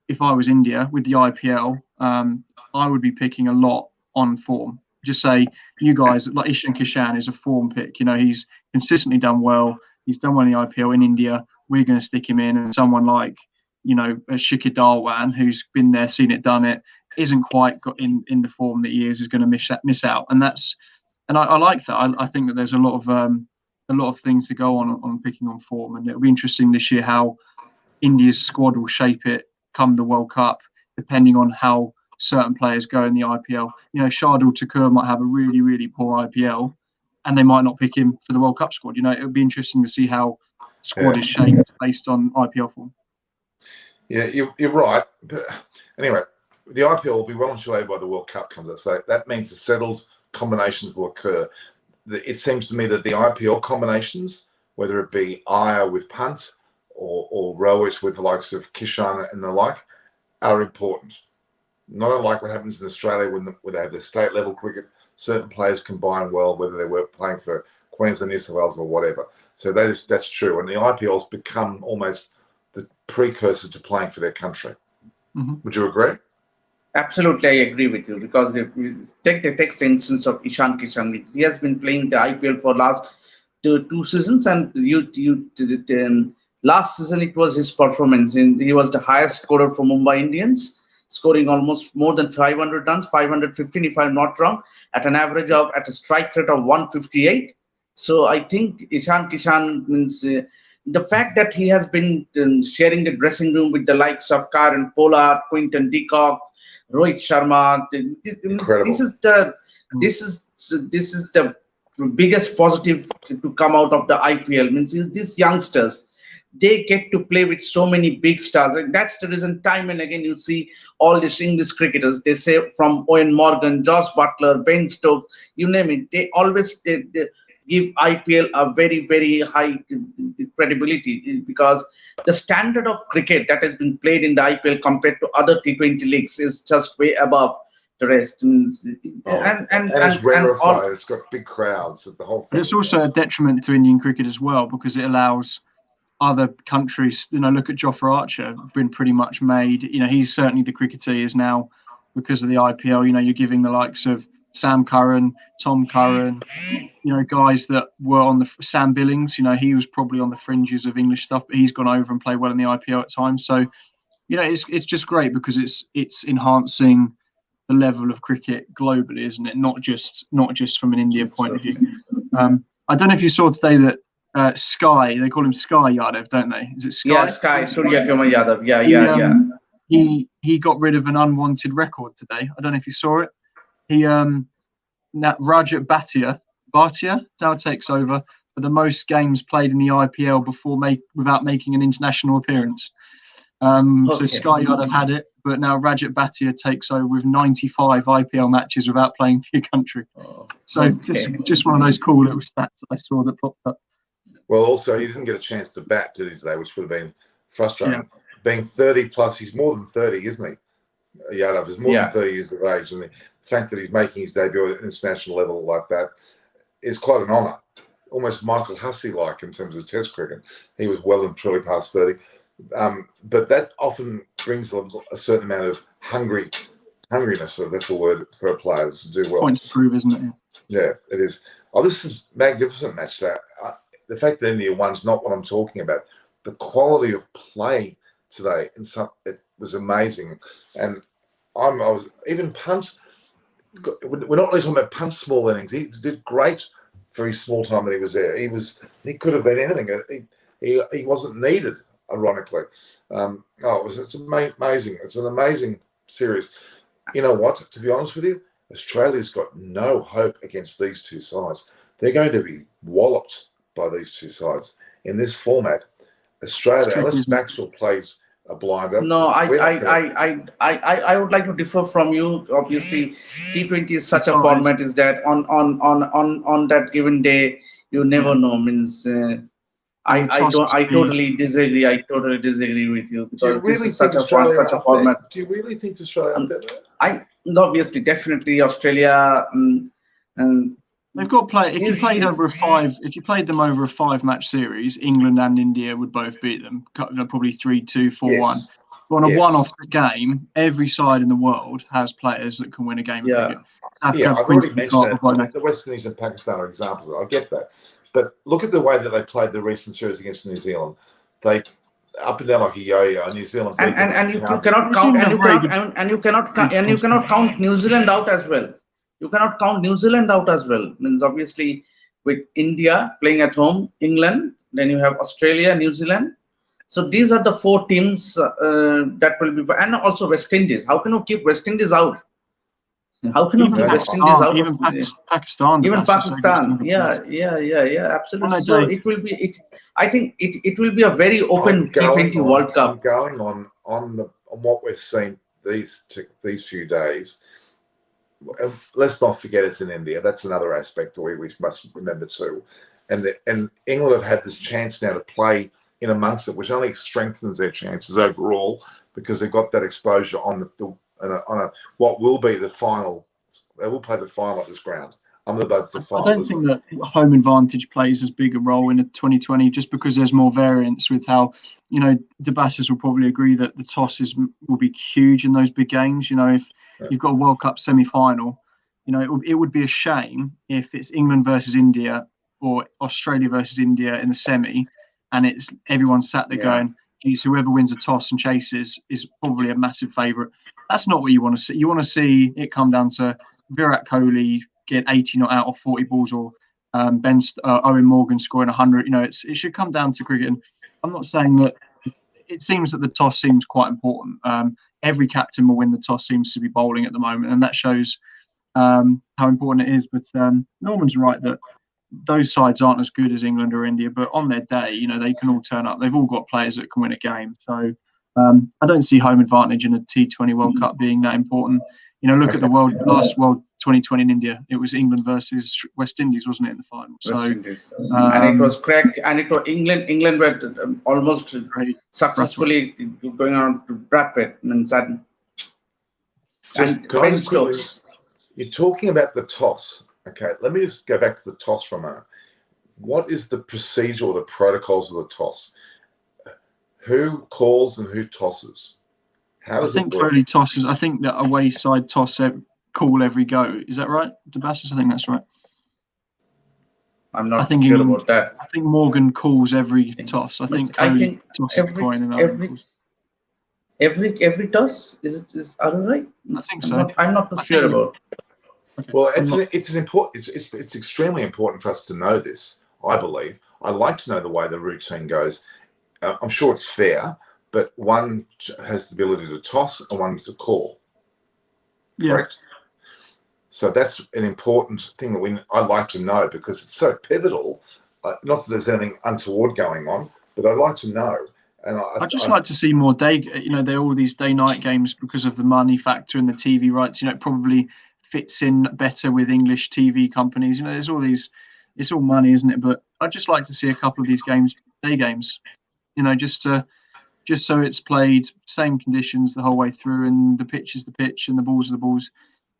if I was India with the IPL, I would be picking a lot on form. Just say, you guys, like Ishan Kishan is a form pick. He's consistently done well. He's done well in the IPL in India. We're going to stick him in. And someone like, a Shikhar Dhawan, who's been there, seen it, done it, isn't quite got in the form that he is going to miss out. And I like that. I think that there's a lot of things to go on picking on form. And it'll be interesting this year how India's squad will shape it come the World Cup, depending on how certain players go in the IPL. Shardul Thakur might have a really, really poor IPL, and they might not pick him for the World Cup squad. It would be interesting to see how squad is shaped based on IPL form. Yeah, you're right. But anyway, the IPL will be well and truly by the World Cup comes out. So that means the settled combinations will occur. It seems to me that the IPL combinations, whether it be Iyer with Pant or Rohit with the likes of Kishan and the like, are important. Not unlike what happens in Australia when they have the state level cricket. Certain players combine well, whether they were playing for Queensland, New South Wales, or whatever. So that's true. And the IPL's become almost the precursor to playing for their country. Mm-hmm. Would you agree? Absolutely, I agree with you, because if we take the text instance of Ishan Kishan, he has been playing the IPL for last two seasons, and last season it was his performance. He was the highest scorer for Mumbai Indians, scoring almost more than 500 runs, 515 if I'm not wrong, at a strike rate of 158. So I think Ishan Kishan means the fact that he has been sharing the dressing room with the likes of Karen Pollard, Quinton de Kock, Rohit Sharma. Incredible. This is the biggest positive to come out of the IPL. Means these youngsters, they get to play with so many big stars, and that's the reason time and again you see all these English cricketers. They say from Owen Morgan, Josh Butler, Ben Stokes, you name it. They always they give IPL a very, very high credibility, because the standard of cricket that has been played in the IPL compared to other T20 leagues is just way above the rest. And it's rarefied. It's got big crowds. The whole thing. But it's also a detriment to Indian cricket as well, because it allows other countries, look at Jofra Archer, been pretty much made. He's certainly the cricketer he is now because of the IPL. You're giving the likes of Sam Curran, Tom Curran, guys that were on the Sam Billings. He was probably on the fringes of English stuff, but he's gone over and played well in the IPL at times. So, it's just great because it's enhancing the level of cricket globally, isn't it? Not just from an India point of view. I don't know if you saw today that Sky, they call him Sky Yadav, don't they? Is it Sky? Yeah, Sky, Surya Kumar Yadav. Yeah. He got rid of an unwanted record today. I don't know if you saw it. Rajat Bhatia now takes over for the most games played in the IPL without making an international appearance. So Sky Yadav had it, but now Rajat Bhatia takes over with 95 IPL matches without playing for your country. Just one of those cool little stats I saw that popped up. Well, also, he didn't get a chance to bat, did he, today, which would have been frustrating. Yeah. Being 30 plus, he's more than 30, isn't he? Yadav is more than 30 years of age, and the fact that he's making his debut at international level like that is quite an honour. Almost Michael Hussey-like in terms of Test cricket. He was well and truly past 30. But that often brings a certain amount of hungriness, so that's a word for a player to do well. Points to prove, isn't it? Yeah, it is. Oh, this is a magnificent match. The fact that India won's not what I'm talking about. The quality of play today, it was amazing. And I was even Punt. We're not really talking about Punt's small innings. He did great for his small time that he was there. He could have been anything. He wasn't needed, ironically. It's amazing. It's an amazing series. You know what? To be honest with you, Australia's got no hope against these two sides. They're going to be walloped by these two sides in this format. Australia, unless Maxwell plays a blinder. No, I would like to differ from you. Obviously, T20 is such a format is that on that given day you never know. Means I totally disagree. I totally disagree with you, because this is such a format. Do you really think Australia up there? Obviously, definitely Australia. And they've got play. If you played them over a 5-match series, England and India would both beat them. Probably 3-2, 4-1. But on a one-off game, every side in the world has players that can win a game of cricket. I've already mentioned that. The West Indies and Pakistan are examples. I get that. But look at the way that they played the recent series against New Zealand. They up and down like a yo-yo. New Zealand and you cannot count New Zealand out as well. You cannot count New Zealand out as well. Means obviously with India playing at home, England, then you have Australia, New Zealand. So these are the 4 teams that will be, and also West Indies. How can you keep West Indies out? How can you keep West Indies out? Even Pakistan. Even Pakistan. Yeah. Absolutely. So it will be. I think it will be a very open T20 World Cup. I'm going on what we've seen these few days. Let's not forget it's in India. That's another aspect we must remember too. And England have had this chance now to play in amongst it, which only strengthens their chances overall, because they've got that exposure on what will be the final. They will play the final at this ground Ahmedabad's the I final. don't think that home advantage plays as big a role in a 2020 just because there's more variance with how, Debash will probably agree that the tosses will be huge in those big games. If you've got a World Cup semi-final, it would be a shame if it's England versus India or Australia versus India in the semi, and it's everyone sat there going, geez, whoever wins a toss and chases is probably a massive favourite. That's not what you want to see. You want to see it come down to Virat Kohli get 80 not out of 40 balls, or Owen Morgan scoring 100. It should come down to cricket. And I'm not saying that it seems that the toss seems quite important. Every captain will win the toss seems to be bowling at the moment, and that shows how important it is. But Norman's right that those sides aren't as good as England or India, but on their day, they can all turn up. They've all got players that can win a game. So I don't see home advantage in a T20 World Cup being that important. Look at the last World 2020 in India. It was England versus West Indies, wasn't it, in the final? West Indies. And it was crack. And it was England. England were almost successfully going on to Bradford and Sutton. And Ben Stokes. You're talking about the toss. Okay, let me just go back to the toss for a moment. What is the procedure or the protocols of the toss? Who calls and who tosses? How does it work? Kohli tosses. I think that away side toss call every go. Is that right, Debash? I think that's right. I'm not sure about that. I think Morgan calls every toss. I think Kohli tosses the coin and every toss is I right? I think so. I'm not too sure about. Okay. Well, it's extremely important for us to know this. I believe. I'd like to know the way the routine goes. I'm sure it's fair, but one has the ability to toss and one to call. Yeah. Correct. So that's an important thing that I'd like to know because it's so pivotal. Not that there's anything untoward going on, but I'd like to know. And I'd just like to see more day. They're all these day-night games because of the money factor and the TV rights. It probably fits in better with English TV companies. There's all these. It's all money, isn't it? But I'd just like to see a couple of these games, day games. Just so it's played same conditions the whole way through, and the pitch is the pitch, and the balls are the balls.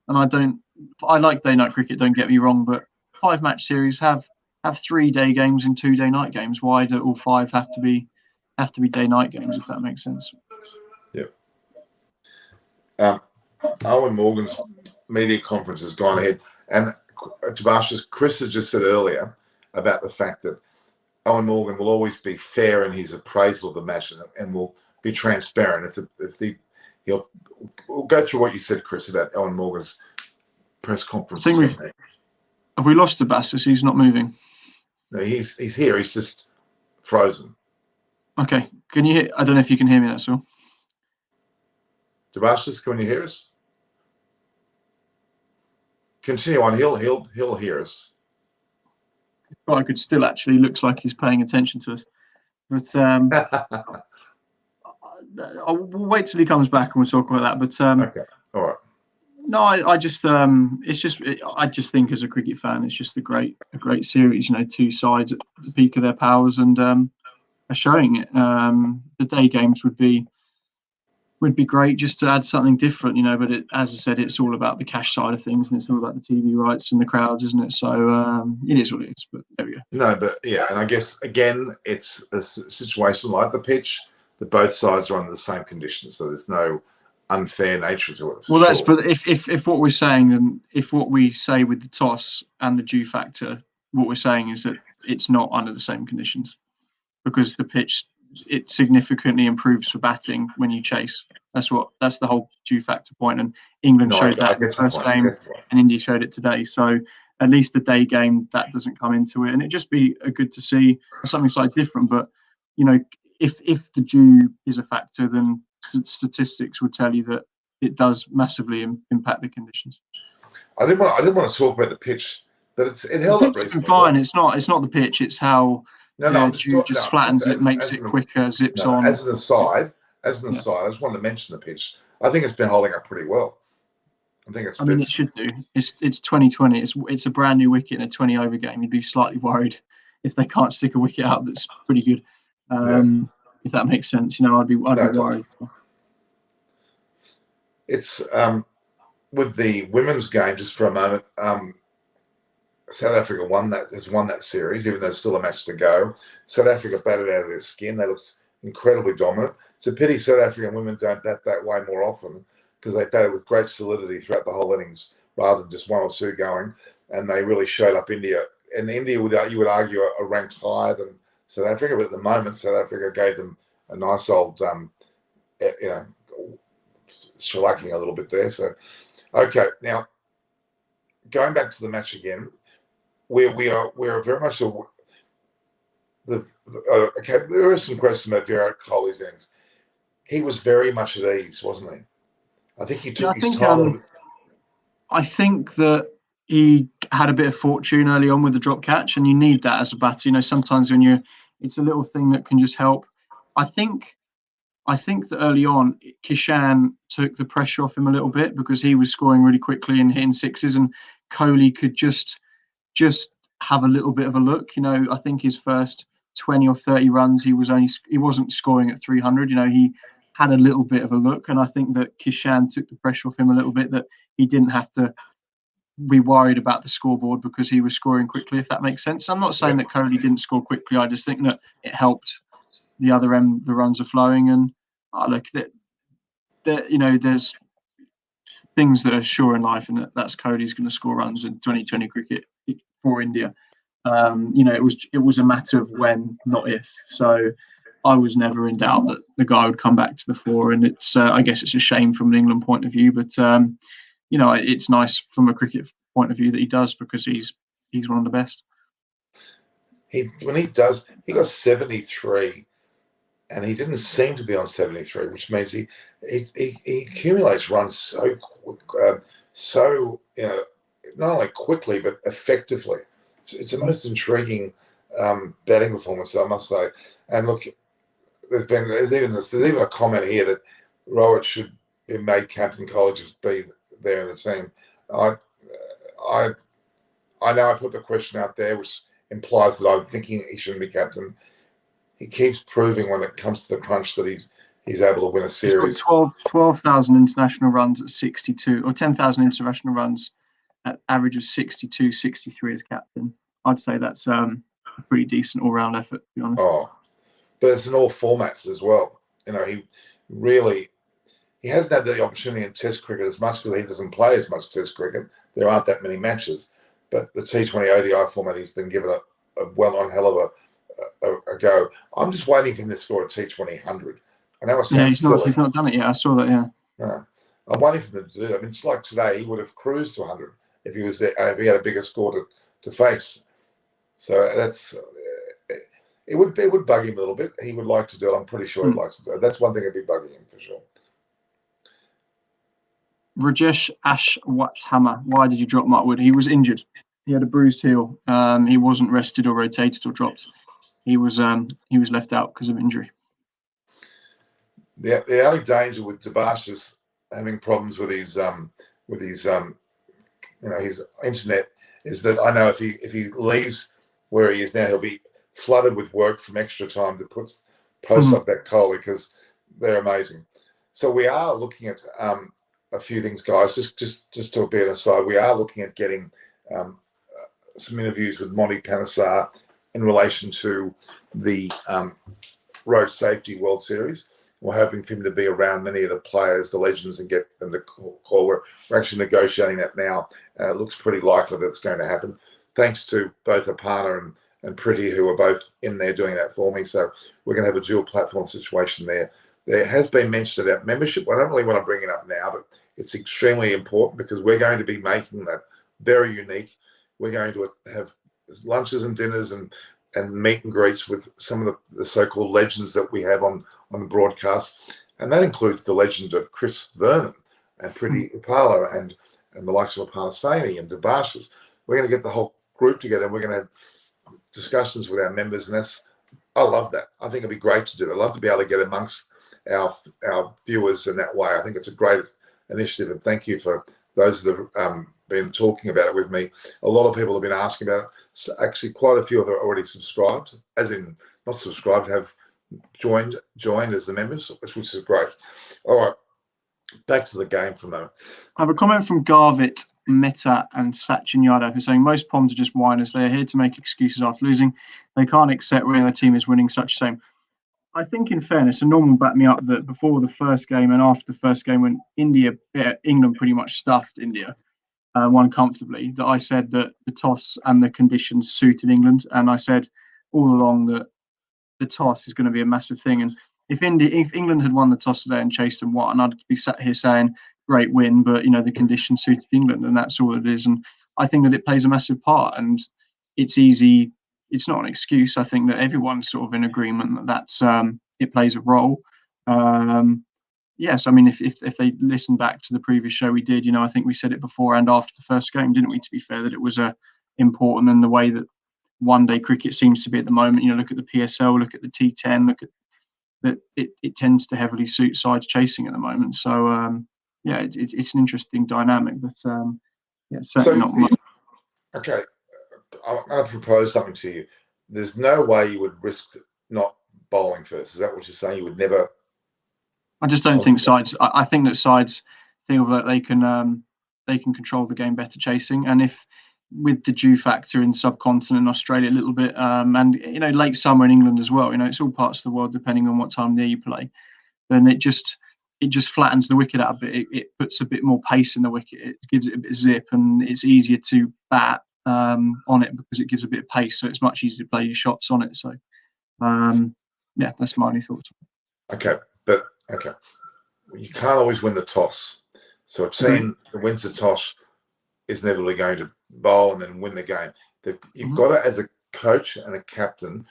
And I like day-night cricket. Don't get me wrong, but 5-match series have 3 day games and 2 day night games. Why do all 5 have to be day-night games? If that makes sense. Yeah. Owen Morgan's media conference has gone ahead, and Debash, Chris has just said earlier about the fact that Owen Morgan will always be fair in his appraisal of the match and will be transparent. We'll go through what you said, Chris, about Owen Morgan's press conference. Have we lost Debash? He's not moving. No, he's here. He's just frozen. Okay. Can you hear? I don't know if you can hear me. That's all. Debash, can you hear us? Continue on. He'll hear us. Well, I could still actually looks like he's paying attention to us, but we'll wait till he comes back and we'll talk about that. But okay, all right. No, I just I just think as a cricket fan, it's just a great series. 2 sides at the peak of their powers and are showing it. The day games would be great just to add something different, But as I said, it's all about the cash side of things, and it's all about the TV rights and the crowds, isn't it? So it is what it is. But there we go. No, but yeah, and I guess again, it's a situation like the pitch that both sides are under the same conditions, so there's no unfair nature to it. Well, that's but if what we're saying, and if what we say with the toss and the due factor, what we're saying is that it's not under the same conditions because the pitch it significantly improves for batting when you chase. That's the whole due factor point. And England showed that in the first game, and India showed it today. So at least the day game that doesn't come into it, and it'd just be good to see something slightly different. But if the due is a factor, then statistics would tell you that it does massively impact the conditions. I didn't want to talk about the pitch, but it held up recently. Fine. It's not the pitch. It's how the dew just flattens it, makes it quicker, zips on. As an aside, I just wanted to mention the pitch. I think it's been holding up pretty well. I mean, it should do. It's 2020. It's a brand new wicket in a 20 over game. You'd be slightly worried if they can't stick a wicket out that's pretty good. If that makes sense, I'd be worried. It's with the women's game, just for a moment. South Africa has won that series, even though there's still a match to go. South Africa batted out of their skin. They looked incredibly dominant. It's a pity South African women don't bat that way more often, because they batted with great solidity throughout the whole innings rather than just one or two going. And they really showed up India. And India, you would argue, are ranked higher than South Africa, but at the moment, South Africa gave them a nice old, shellacking a little bit there. So, okay, now going back to the match again, we're very much okay. There are some questions about Virat Kohli's innings. He was very much at ease, wasn't he? I think he took his time. I think that he had a bit of fortune early on with the drop catch, and you need that as a batter. You know, sometimes when it's a little thing that can just help. I think that early on, Kishan took the pressure off him a little bit because he was scoring really quickly and hitting sixes, and Kohli could just have a little bit of a look. You know, I think his first 20 or 30 runs, he wasn't scoring at 300. You know, he had a little bit of a look, and I think that Kishan took the pressure off him a little bit, that he didn't have to be worried about the scoreboard because he was scoring quickly, if that makes sense. I'm not saying that Kohli didn't score quickly. I just think that it helped the other end. The runs are flowing, and look, that you know, there's things that are sure in life, and that's Kohli's going to score runs in 2020 cricket for India. You know, it was a matter of when, not if. So I was never in doubt that the guy would come back to the fore, and it's I guess it's a shame from an England point of view, but you know, it's nice from a cricket point of view that he does, because he's one of the best. When he got 73, and he didn't seem to be on 73, which means he accumulates runs so quick, not only quickly but effectively. It's the most intriguing batting performance, I must say. And look, there's even a comment here that Rohit should be made captain, Kohli just be there in the team. I know I put the question out there, which implies that I'm thinking he shouldn't be captain. He keeps proving when it comes to the crunch that he's able to win a series. He's got 12,000 international runs at 62, or 10,000 international runs at average of 62, 63 as captain. I'd say that's a pretty decent all-round effort, to be honest. Oh, but it's in all formats as well. You know, he hasn't had the opportunity in Test cricket as much because he doesn't play as much Test cricket. There aren't that many matches. But the T20 ODI format, he's been given a well-known hell of a go. I'm just waiting for him to score a T20 100. I know it sounds silly. He's not done it yet. I saw that, yeah. No. I'm waiting for them to do that. I mean, it's like today, he would have cruised to 100 if he was there, if he had a bigger score to face. So that's it would bug him a little bit. He would like to do it. I'm pretty sure he'd like to do it. That's one thing that'd be bugging him for sure. Rajesh Ashwatthama, why did you drop Mark Wood? He was injured. He had a bruised heel. He wasn't rested or rotated or dropped. He was left out because of injury. The only danger with Debash is having problems with his his internet is that I know if he leaves where he is now, he'll be flooded with work from extra time to post up that Kohli, because they're amazing. So we are looking at a few things, guys. Just to be an aside, we are looking at getting some interviews with Monty Panesar in relation to the Road Safety World Series. We're hoping for him to be around many of the players, the legends, and get them to call. We're actually negotiating that now. It looks pretty likely that's going to happen, thanks to both Aparna and Pretty, who are both in there doing that for me. So we're going to have a dual platform situation there. There has been mentioned about membership. I don't really want to bring it up now, but it's extremely important because we're going to be making that very unique. We're going to have lunches and dinners and meet and greets with some of the so-called legends that we have on the broadcast. And that includes the legend of Chris Vernon and Pretty Upala and the likes of Aparna Saini and Debash. We're going to get the whole group together and we're going to have discussions with our members. And I love that. I think it'd be great to do. I'd love to be able to get amongst our viewers in that way. I think it's a great initiative. And thank you for those that have been talking about it with me. A lot of people have been asking about it. So actually, quite a few have already subscribed, as in not subscribed, have joined as the members, which is great. All right, back to the game for a moment. I have a comment from Garvit Mehta and Sachin Yadav, who are saying most Poms are just whiners. They are here to make excuses after losing. They can't accept when their team is winning such a same. I think, in fairness, and Norman backed me up that before the first game and after the first game, when England pretty much stuffed India, won comfortably, that I said that the toss and the conditions suited England, and I said all along that the toss is going to be a massive thing. And if England had won the toss today and chased and won, I'd be sat here saying great win, but the conditions suited England, and that's all it is. And I think that it plays a massive part, and it's easy. It's not an excuse. I think that everyone's sort of in agreement that that's it plays a role. Yes, I mean, if they listen back to the previous show we did, I think we said it before and after the first game, didn't we? To be fair, that it was important, and the way that one-day cricket seems to be at the moment. Look at the PSL, look at the T10, look at that. It tends to heavily suit sides chasing at the moment. So it's an interesting dynamic, but certainly not much. Okay, I'm going to propose something to you. There's no way you would risk not bowling first. Is that what you're saying? You would never. I just don't think sides. I think that sides feel that they can control the game better chasing, and if with the dew factor in subcontinent Australia a little bit, and late summer in England as well. It's all parts of the world depending on what time of year you play. Then it just flattens the wicket out a bit. It puts a bit more pace in the wicket. It gives it a bit of zip, and it's easier to bat on it because it gives a bit of pace. So it's much easier to play your shots on it. So that's my only thoughts. Okay. You can't always win the toss. So a team that wins the toss is inevitably going to bowl and then win the game. You've got to, as a coach and a captain,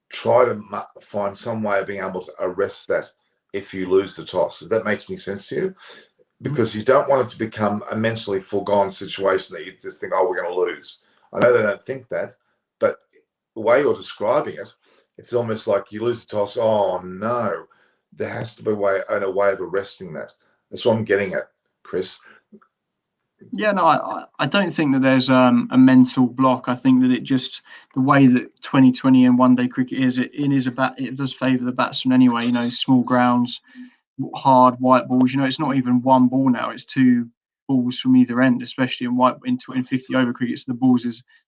try to find some way of being able to arrest that if you lose the toss. If that makes any sense to you? Because you don't want it to become a mentally foregone situation that you just think, oh, we're going to lose. I know they don't think that, but the way you're describing it, it's almost like you lose the toss. Oh, no. There has to be a way of arresting that. That's what I'm getting at, Chris. Yeah, no, I don't think that there's a mental block. I think that it just, the way that 2020 and one-day cricket is, it does favour the batsman anyway. Small grounds, hard white balls. It's not even one ball now; it's two balls from either end, especially in 50 over cricket. So the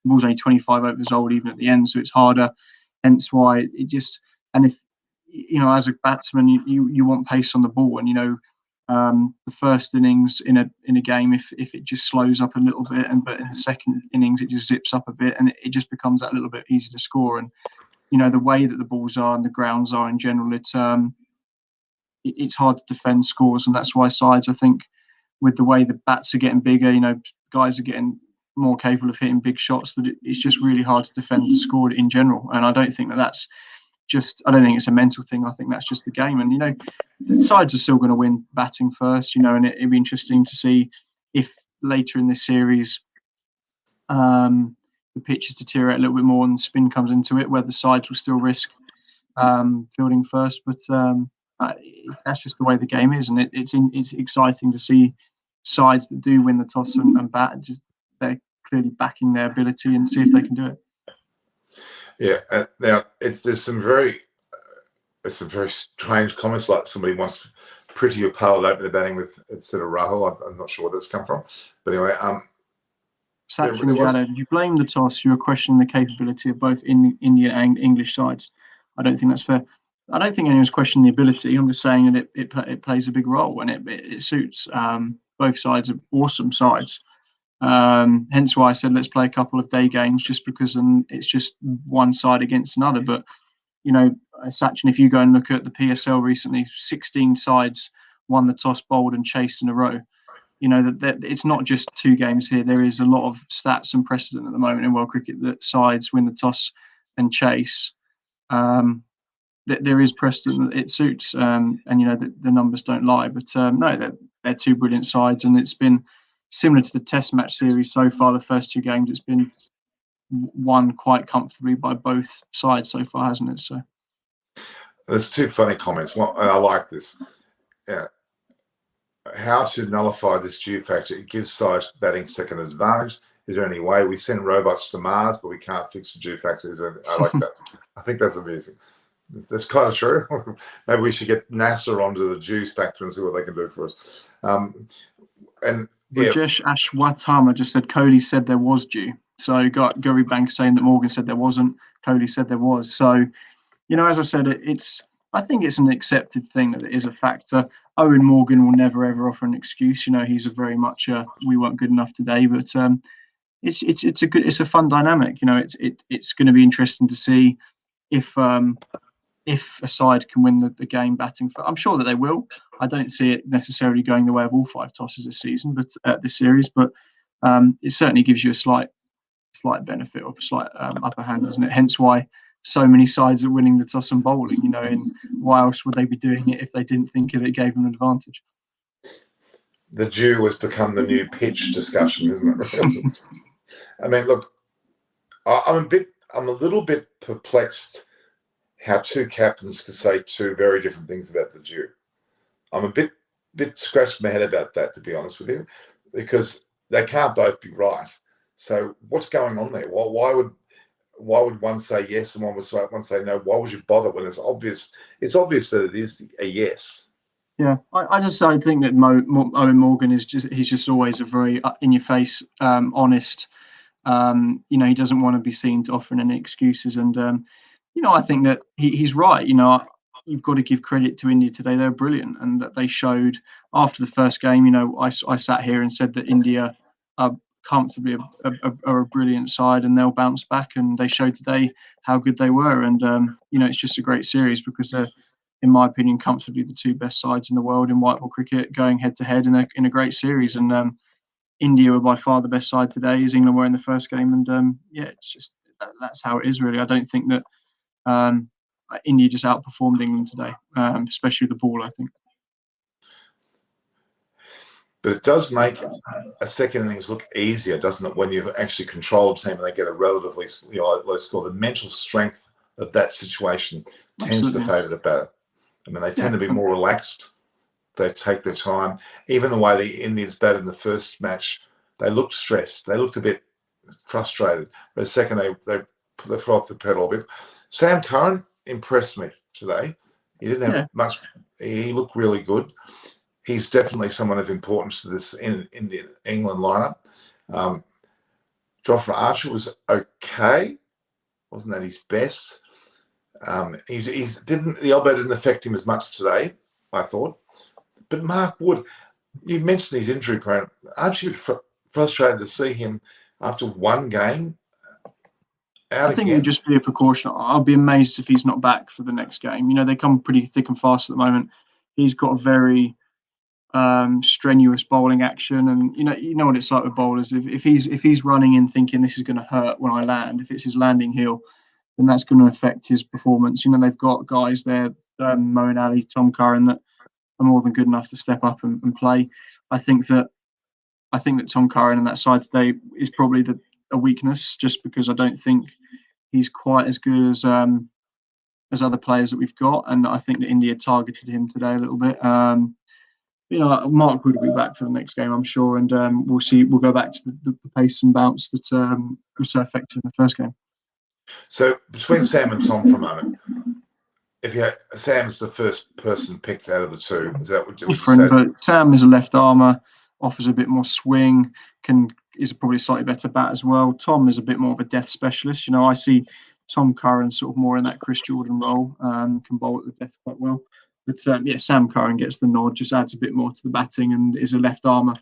ball's only 25 overs old even at the end, so it's harder. Hence why it just, and if as a batsman you want pace on the ball, and the first innings in a game, if it just slows up a little bit, but in the second innings it just zips up a bit, and it just becomes that little bit easier to score. And the way that the balls are and the grounds are in general, it's hard to defend scores, and that's why sides, I think, with the way the bats are getting bigger, guys are getting more capable of hitting big shots, that it's just really hard to defend the score in general. And I don't think that's I don't think it's a mental thing. I think that's just the game. And, the sides are still going to win batting first, and it'd be interesting to see if later in this series the pitches deteriorate a little bit more and spin comes into it, where the sides will still risk fielding first. But that's just the way the game is. And it's exciting to see sides that do win the toss and bat, and just they're clearly backing their ability, and see if they can do it. Yeah. Now there's some very strange comments, like somebody wants Pretty or Pale open the batting with instead of Rahul. I'm not sure where that's come from, but anyway, Sachin Yadav, if you blame the toss, you are questioning the capability of both Indian and English sides. I don't think that's fair. I don't think anyone's questioning the ability. I'm just saying that it plays a big role, and it suits both sides of awesome sides. Hence why I said let's play a couple of day games, just because it's just one side against another. But Sachin, if you go and look at the PSL recently, 16 sides won the toss, bowled and chased in a row. That it's not just two games here. There is a lot of stats and precedent at the moment in world cricket that sides win the toss and chase. There is precedent that it suits, and the numbers don't lie. But no, they're two brilliant sides, and it's been similar to the Test match series so far. The first two games, it's been won quite comfortably by both sides so far, hasn't it? So there's two funny comments. Well, and I like this. Yeah. How to nullify this dew factor? It gives sides batting second advantage. Is there any way? We send robots to Mars, but we can't fix the dew factor? I like that. I think that's amazing. That's kind of true. Maybe we should get NASA onto the dew factor and see what they can do for us. And Yeah, Rajesh Ashwatthama just said Kohli said there was due. So got Gary Bank saying that Morgan said there wasn't. Kohli said there was. So, as I said, I think it's an accepted thing that it is a factor. Owen Morgan will never ever offer an excuse. He's a very much we weren't good enough today, but it's a fun dynamic. It's going to be interesting to see if a side can win the game batting. I'm sure that they will. I don't see it necessarily going the way of all 5 tosses this season, but this series. But it certainly gives you a slight benefit or a slight upper hand, doesn't it? Hence why so many sides are winning the toss and bowling. And why else would they be doing it if they didn't think it gave them an advantage? The dew has become the new pitch discussion, isn't it? I mean, look, I'm a little bit perplexed how 2 captains could say 2 very different things about the dew. I'm a bit scratched my head about that, to be honest with you, because they can't both be right. So what's going on there? Why would one say yes and one say no? Why would you bother when it's obvious? It's obvious that it is a yes. Yeah, I think that Owen Morgan he's just always a very in your face, honest. He doesn't want to be seen to offering any excuses, and I think that he's right. You've got to give credit to India today; they're brilliant, and that they showed after the first game. I sat here and said that India are comfortably a brilliant side, and they'll bounce back, and they showed today how good they were, and it's just a great series because they're, in my opinion, comfortably the 2 best sides in the world in white ball cricket, going head to head in a great series, and India were by far the best side today, as England were in the first game. And it's just that's how it is, really. I don't think that India just outperformed England today, especially the ball, I think. But it does make a second innings look easier, doesn't it, when you actually control a team and they get a relatively low score. The mental strength of that situation tends to favour the batter. I mean, they tend to be more relaxed. They take their time. Even the way the Indians batted in the first match, they looked stressed. They looked a bit frustrated. But the second, they put their foot off the pedal a bit. Sam Curran impressed me today. He didn't have much. He looked really good. He's definitely someone of importance to this England lineup. Jofra Archer was okay. Wasn't that his best? The elbow didn't affect him as much today, I thought. But Mark Wood, you mentioned his injury prone. Aren't you frustrated to see him after one game out I think again? it would just be a precaution. I'll be amazed if he's not back for the next game. They come pretty thick and fast at the moment. He's got a very strenuous bowling action, and you know what it's like with bowlers. If he's running in thinking this is going to hurt when I land, if it's his landing heel, then that's going to affect his performance. They've got guys there, Moeen Ali, Tom Curran, that are more than good enough to step up and play. I think that Tom Curran and that side today is probably a weakness, just because I don't think he's quite as good as other players that we've got, and I think that India targeted him today a little bit. Mark Wood will be back for the next game, I'm sure, and we'll see. We'll go back to the pace and bounce that was so effective in the first game. So between Sam and Tom for a moment, Sam's the first person picked out of the 2. Is that what you say? But Sam is a left armer, offers a bit more swing, is probably a slightly better bat as well. Tom is a bit more of a death specialist. I see Tom Curran sort of more in that Chris Jordan role, can bowl at the death quite well. But Sam Curran gets the nod, just adds a bit more to the batting, and is a left armer,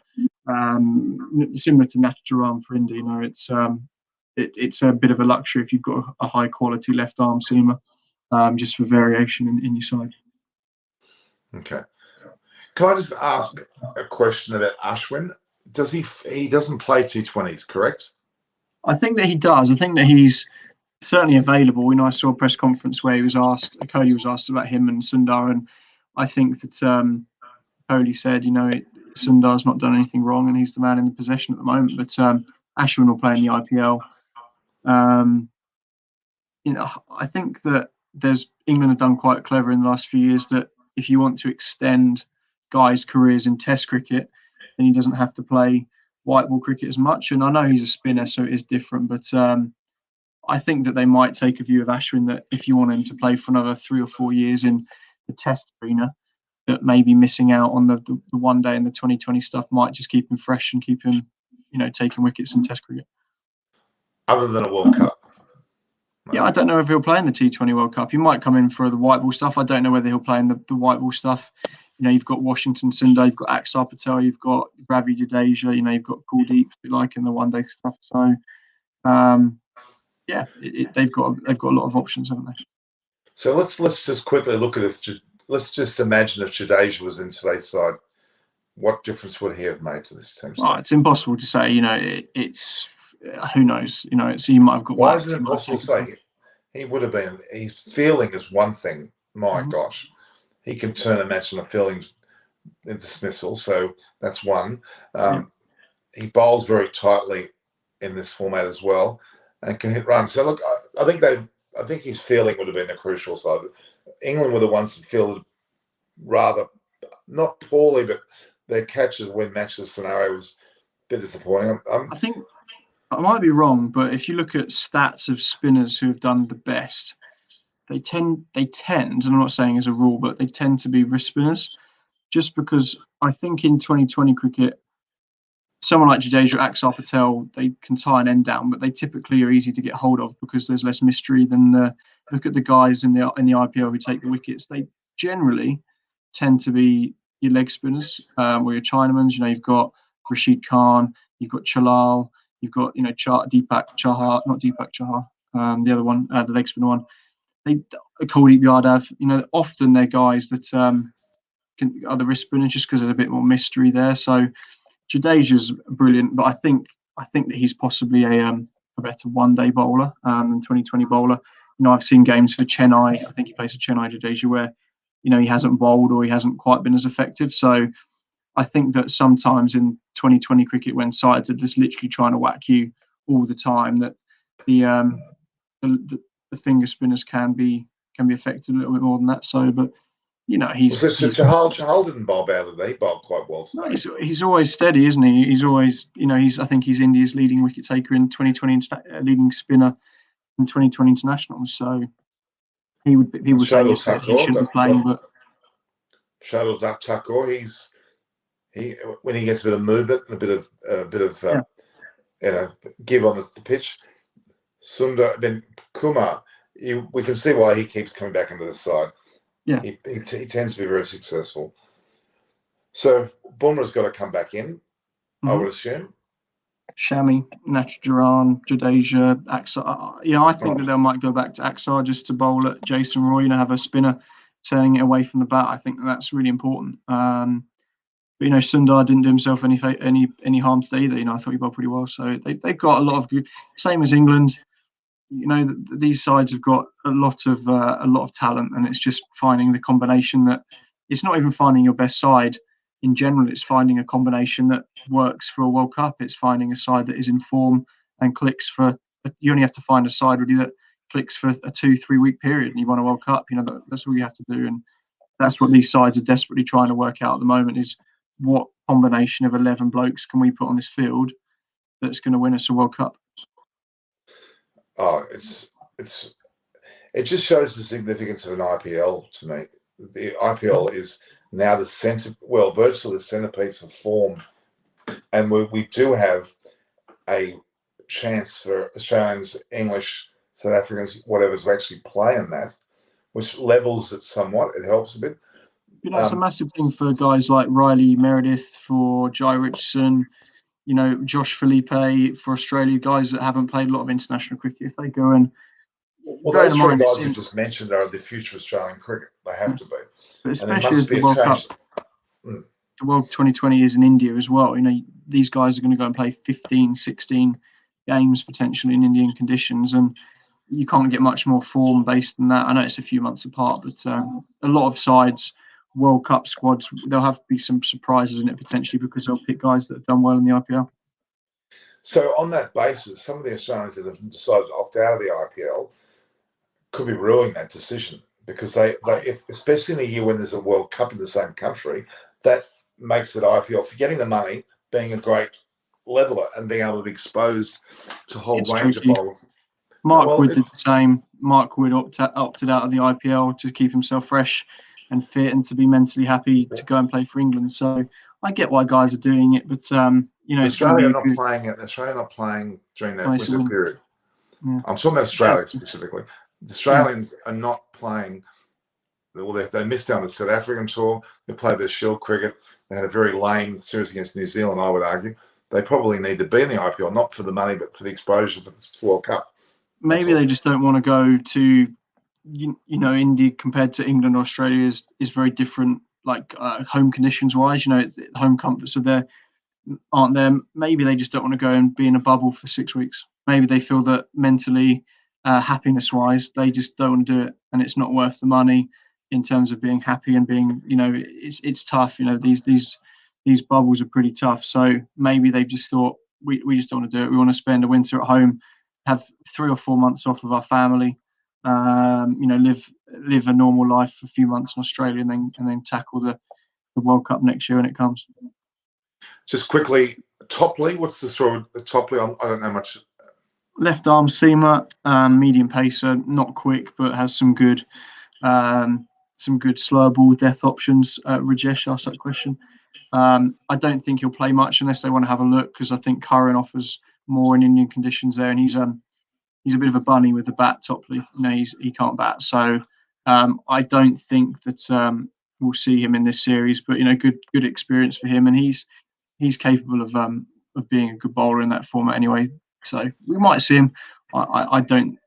similar to Natarajan for India. It's a bit of a luxury if you've got a high quality left arm seamer, just for variation in your side. Okay. Can I just ask a question about Ashwin? He doesn't play T20s, correct? I think that he does. I think that he's certainly available. I saw a press conference where Kohli was asked about him and Sundar, and I think that Kohli said, Sundar's not done anything wrong and he's the man in the possession at the moment. But Ashwin will play in the IPL. I think that England have done quite clever in the last few years that if you want to extend guys' careers in Test cricket, then he doesn't have to play white ball cricket as much. And I know he's a spinner, so it is different. But I think that they might take a view of Ashwin that if you want him to play for another 3 or 4 years in the Test arena, that maybe missing out on the one day and the 2020 stuff might just keep him fresh and keep him, taking wickets in Test cricket. Other than a World Cup. Yeah, I don't know if he'll play in the T20 World Cup. He might come in for the white ball stuff. I don't know whether he'll play in the white ball stuff. You've got Washington Sundar, you've got Axar Patel, you've got Ravi Jadeja, you've got Kuldeep, like in the one day stuff. So, they've got a lot of options, haven't they? So let's just quickly look at let's just imagine if Jadeja was in today's side, what difference would he have made to this team? Well, it's impossible to say. It's who knows. He might have got. Why is it impossible to say? He would have been. His feeling is one thing. My gosh, he can turn a match on a feeling in dismissal. So that's one. He bowls very tightly in this format as well, and can hit runs. So look, I think his feeling would have been the crucial side. England were the ones that fielded rather not poorly, but their catches when matches scenario was a bit disappointing. I think I might be wrong, but if you look at stats of spinners who have done the best, they tend, and I'm not saying as a rule, but they tend to be wrist spinners, just because I think in 2020 cricket, someone like Jadeja or Axar Patel, they can tie an end down, but they typically are easy to get hold of because there's less mystery than look at the guys in the IPL who take the wickets. They generally tend to be your leg spinners or your Chinamans. You've got Rashid Khan, you've got Chalal, you've got Deepak Chahar, not Deepak Chahar, the other one, the leg spinner one. Kuldeep Yadav. Often they're guys that are the wrist spinners just because there's a bit more mystery there. So Jadeja's brilliant, but I think that he's possibly a better one-day bowler than 2020 bowler. I've seen games for Chennai. I think he plays for Chennai, Jadeja, where he hasn't bowled or he hasn't quite been as effective. So I think that sometimes in 2020 cricket, when sides are just literally trying to whack you all the time, that the finger spinners can be affected a little bit more than that. So, but Chahal didn't bowl badly. He bowled quite well. No, he's always steady, isn't he? He's always, I think he's India's leading wicket taker in 2020, leading spinner in 2020 internationals. So he would say he shouldn't be playing, but Shardul Thakur, he when he gets a bit of movement and a bit of give on the pitch. Sundar, then Kumar, we can see why he keeps coming back into the side. Yeah, he tends to be very successful. So Bumrah's got to come back in, I would assume. Shami, Natarajan, Jadeja, Axar. I think that they might go back to Axar just to bowl at Jason Roy. Have a spinner turning it away from the bat. I think that's really important. But Sundar didn't do himself any harm today either. I thought he bowled pretty well. So they've got a lot of good. Same as England. These sides have got a lot of talent, and it's just finding the combination that it's not even finding your best side in general. It's finding a combination that works for a World Cup. It's finding a side that is in form and clicks for. You only have to find a side really that clicks for a 2-3 week period, and you won a World Cup. That's all you have to do, and that's what these sides are desperately trying to work out at the moment: is what combination of 11 blokes can we put on this field that's going to win us a World Cup. Oh, it just shows the significance of an IPL to me. The IPL is now virtually the centerpiece of form, and we do have a chance for Australians, English, South Africans, whatever, to actually play in that, which levels it somewhat. It helps a bit. It's a massive thing for guys like Riley Meredith, for Jai Richardson. Josh Felipe for Australia, guys that haven't played a lot of international cricket. If they go and those three guys you just mentioned are the future Australian cricket. They have to be. But especially as the World Cup, the World 2020 is in India as well. These guys are going to go and play 15, 16 games potentially in Indian conditions, and you can't get much more form based than that. I know it's a few months apart, but a lot of sides, World Cup squads, there'll have to be some surprises in it potentially because they'll pick guys that have done well in the IPL. So on that basis, some of the Australians that have decided to opt out of the IPL could be ruining that decision because they especially in a year when there's a World Cup in the same country, that makes it IPL, forgetting the money, being a great leveler and being able to be exposed to a whole range of bowlers. Mark Wood did the same. Mark Wood opted out of the IPL to keep himself fresh. and fit, and to be mentally happy to go and play for England. So I get why guys are doing it, but it's going to be Australia not playing it. Australia not playing during that winter period. Yeah. I'm talking about Australia specifically. The Australians are not playing. Well, they missed out on the South African tour. They played their Shield cricket. They had a very lame series against New Zealand, I would argue. They probably need to be in the IPL, not for the money, but for the exposure for this World Cup. Maybe they just don't want to go to, India compared to England or Australia is very different, like home conditions wise. Home comforts aren't there. Maybe they just don't want to go and be in a bubble for 6 weeks. Maybe they feel that mentally, happiness wise, they just don't want to do it, and it's not worth the money in terms of being happy and being, it's tough. These bubbles are pretty tough. So maybe they've just thought we just don't want to do it. We want to spend a winter at home, have 3 or 4 months off of our family, live a normal life for a few months in Australia, and then tackle the World Cup next year when it comes. Just quickly, Topley, what's the story with Topley? I don't know much. Left arm seamer, medium pacer, not quick, but has some good slow ball death options. Rajesh asked that question. I don't think he'll play much unless they want to have a look, because I think Curran offers more in Indian conditions there, and he's a bit of a bunny with the bat. Topley, he can't bat, so I don't think that we'll see him in this series. But good experience for him, and he's capable of being a good bowler in that format anyway. So we might see him. I don't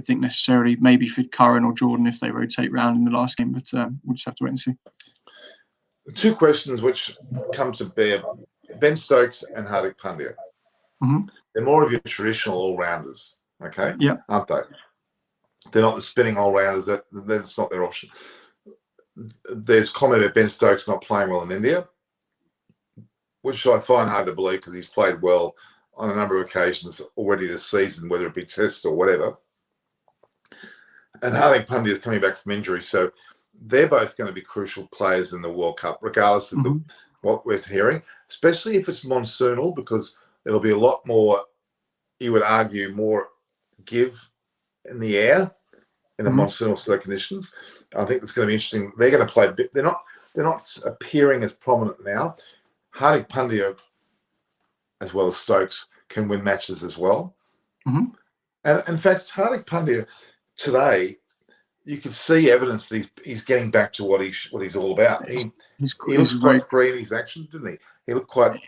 think necessarily. Maybe for Curran or Jordan if they rotate round in the last game, but we'll just have to wait and see. Two questions which come to bear: Ben Stokes and Hardik Pandya. Mm-hmm. They're more of your traditional all-rounders, okay? Yeah, aren't they? They're not the spinning all-rounders. That's not their option. There's comment about Ben Stokes not playing well in India, which I find hard to believe because he's played well on a number of occasions already this season, whether it be tests or whatever. And Hardik Pandya is coming back from injury, so they're both going to be crucial players in the World Cup, regardless of what we're hearing, especially if it's monsoonal, because it'll be a lot more, you would argue, more give in the air in the monsoonal sort of conditions. I think it's going to be interesting. They're going to play a bit. They're not appearing as prominent now. Hardik Pandya, as well as Stokes, can win matches as well. And in fact, Hardik Pandya today, you could see evidence that he's getting back to what he's all about. He was quite free in his action, didn't he? He looked quite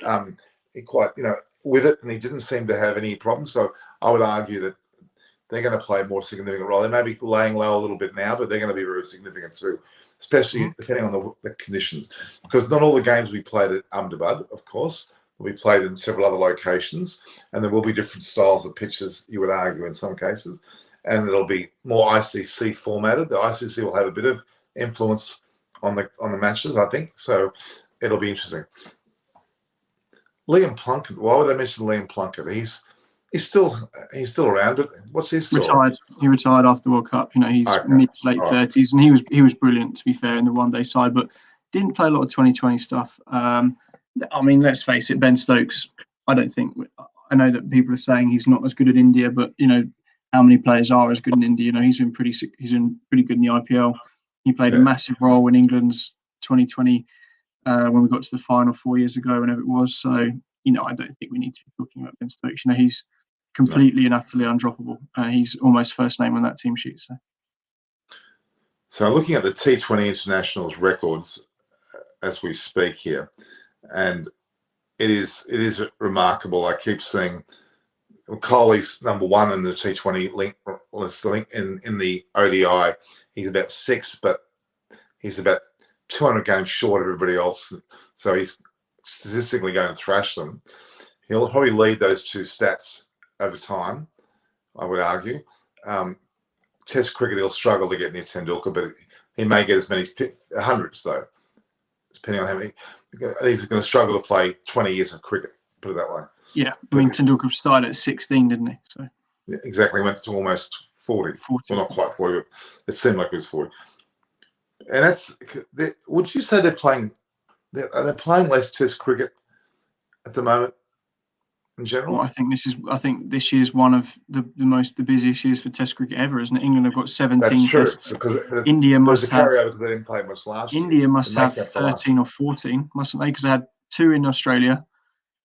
with it, and he didn't seem to have any problems. So I would argue that they're going to play a more significant role. They may be laying low a little bit now, but they're going to be very significant too, especially depending on the conditions. Because not all the games we played at Ahmedabad, of course, will be played in several other locations, and there will be different styles of pitches, you would argue, in some cases. And it'll be more ICC formatted. The ICC will have a bit of influence on the matches, I think. So it'll be interesting. Liam Plunkett. Why would they mention Liam Plunkett? He's still around, but what's his story? Retired. He retired after the World Cup. He's mid to late 30s, and he was brilliant, to be fair, in the one-day side, but didn't play a lot of 2020 stuff. Let's face it, Ben Stokes. I know that people are saying he's not as good at India, but how many players are as good in India? He's been pretty good in the IPL. He played a massive role in England's 2020 when we got to the final 4 years ago, whenever it was. So I don't think we need to be talking about Ben Stokes. He's completely and utterly undroppable. He's almost first name on that team sheet. So looking at the T20 internationals records as we speak here, and it is remarkable. I keep seeing Kohli's number one in the T20 link in the ODI. He's about 6, but he's about 200 games short of everybody else. So he's statistically going to thrash them. He'll probably lead those two stats over time, I would argue. Test cricket, he'll struggle to get near Tendulkar, but he may get as many hundreds, though, depending on how many. He's going to struggle to play 20 years of cricket, put it that way. Yeah, Tendulkar started at 16, didn't he? So yeah, exactly, he went to almost 40. Well, not quite 40, but it seemed like it was 40. And would you say they're playing less Test cricket at the moment? in general? Well, I think this year's one of the busiest years for Test cricket ever, isn't it? England have got 17 That's true, tests. because India there's a must have carryover because they didn't play much last year. India must They're have making up for last 13 or 14, mustn't they? Because they had 2 in Australia.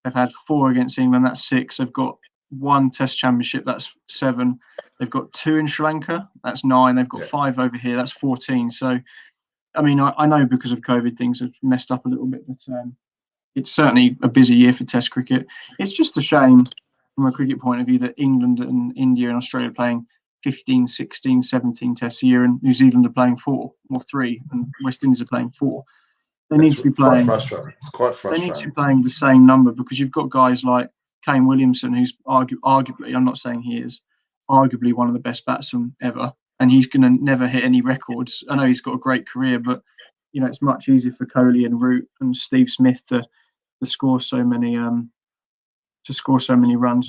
They've had 4 against England. That's 6. They've got 1 Test championship. That's 7. They've got 2 in Sri Lanka. That's 9. They've got 5 over here. That's 14. So, I mean, I know because of COVID things have messed up a little bit, but it's certainly a busy year for Test cricket. It's just a shame from a cricket point of view that England and India and Australia are playing 15, 16, 17 tests a year, and New Zealand are playing 4 or 3, and West Indies are playing 4. They need to be playing. It's quite frustrating. They need to be playing the same number, because you've got guys like Kane Williamson, who's arguably, I'm not saying he is, arguably one of the best batsmen ever, and he's going to never hit any records. I know he's got a great career, but you know, it's much easier for Kohli and Root and Steve Smith to score so many runs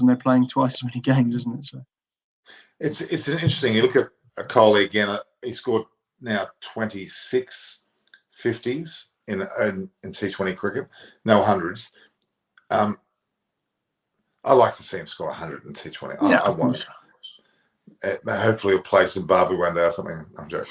when they're playing twice as many games, isn't it? So it's interesting. You look at Kohli again. He scored now 26 50s in T20 cricket, no hundreds. I like to see him score 100 in T20. Yeah, I want it. Hopefully he'll play Zimbabwe one day or something. I'm joking.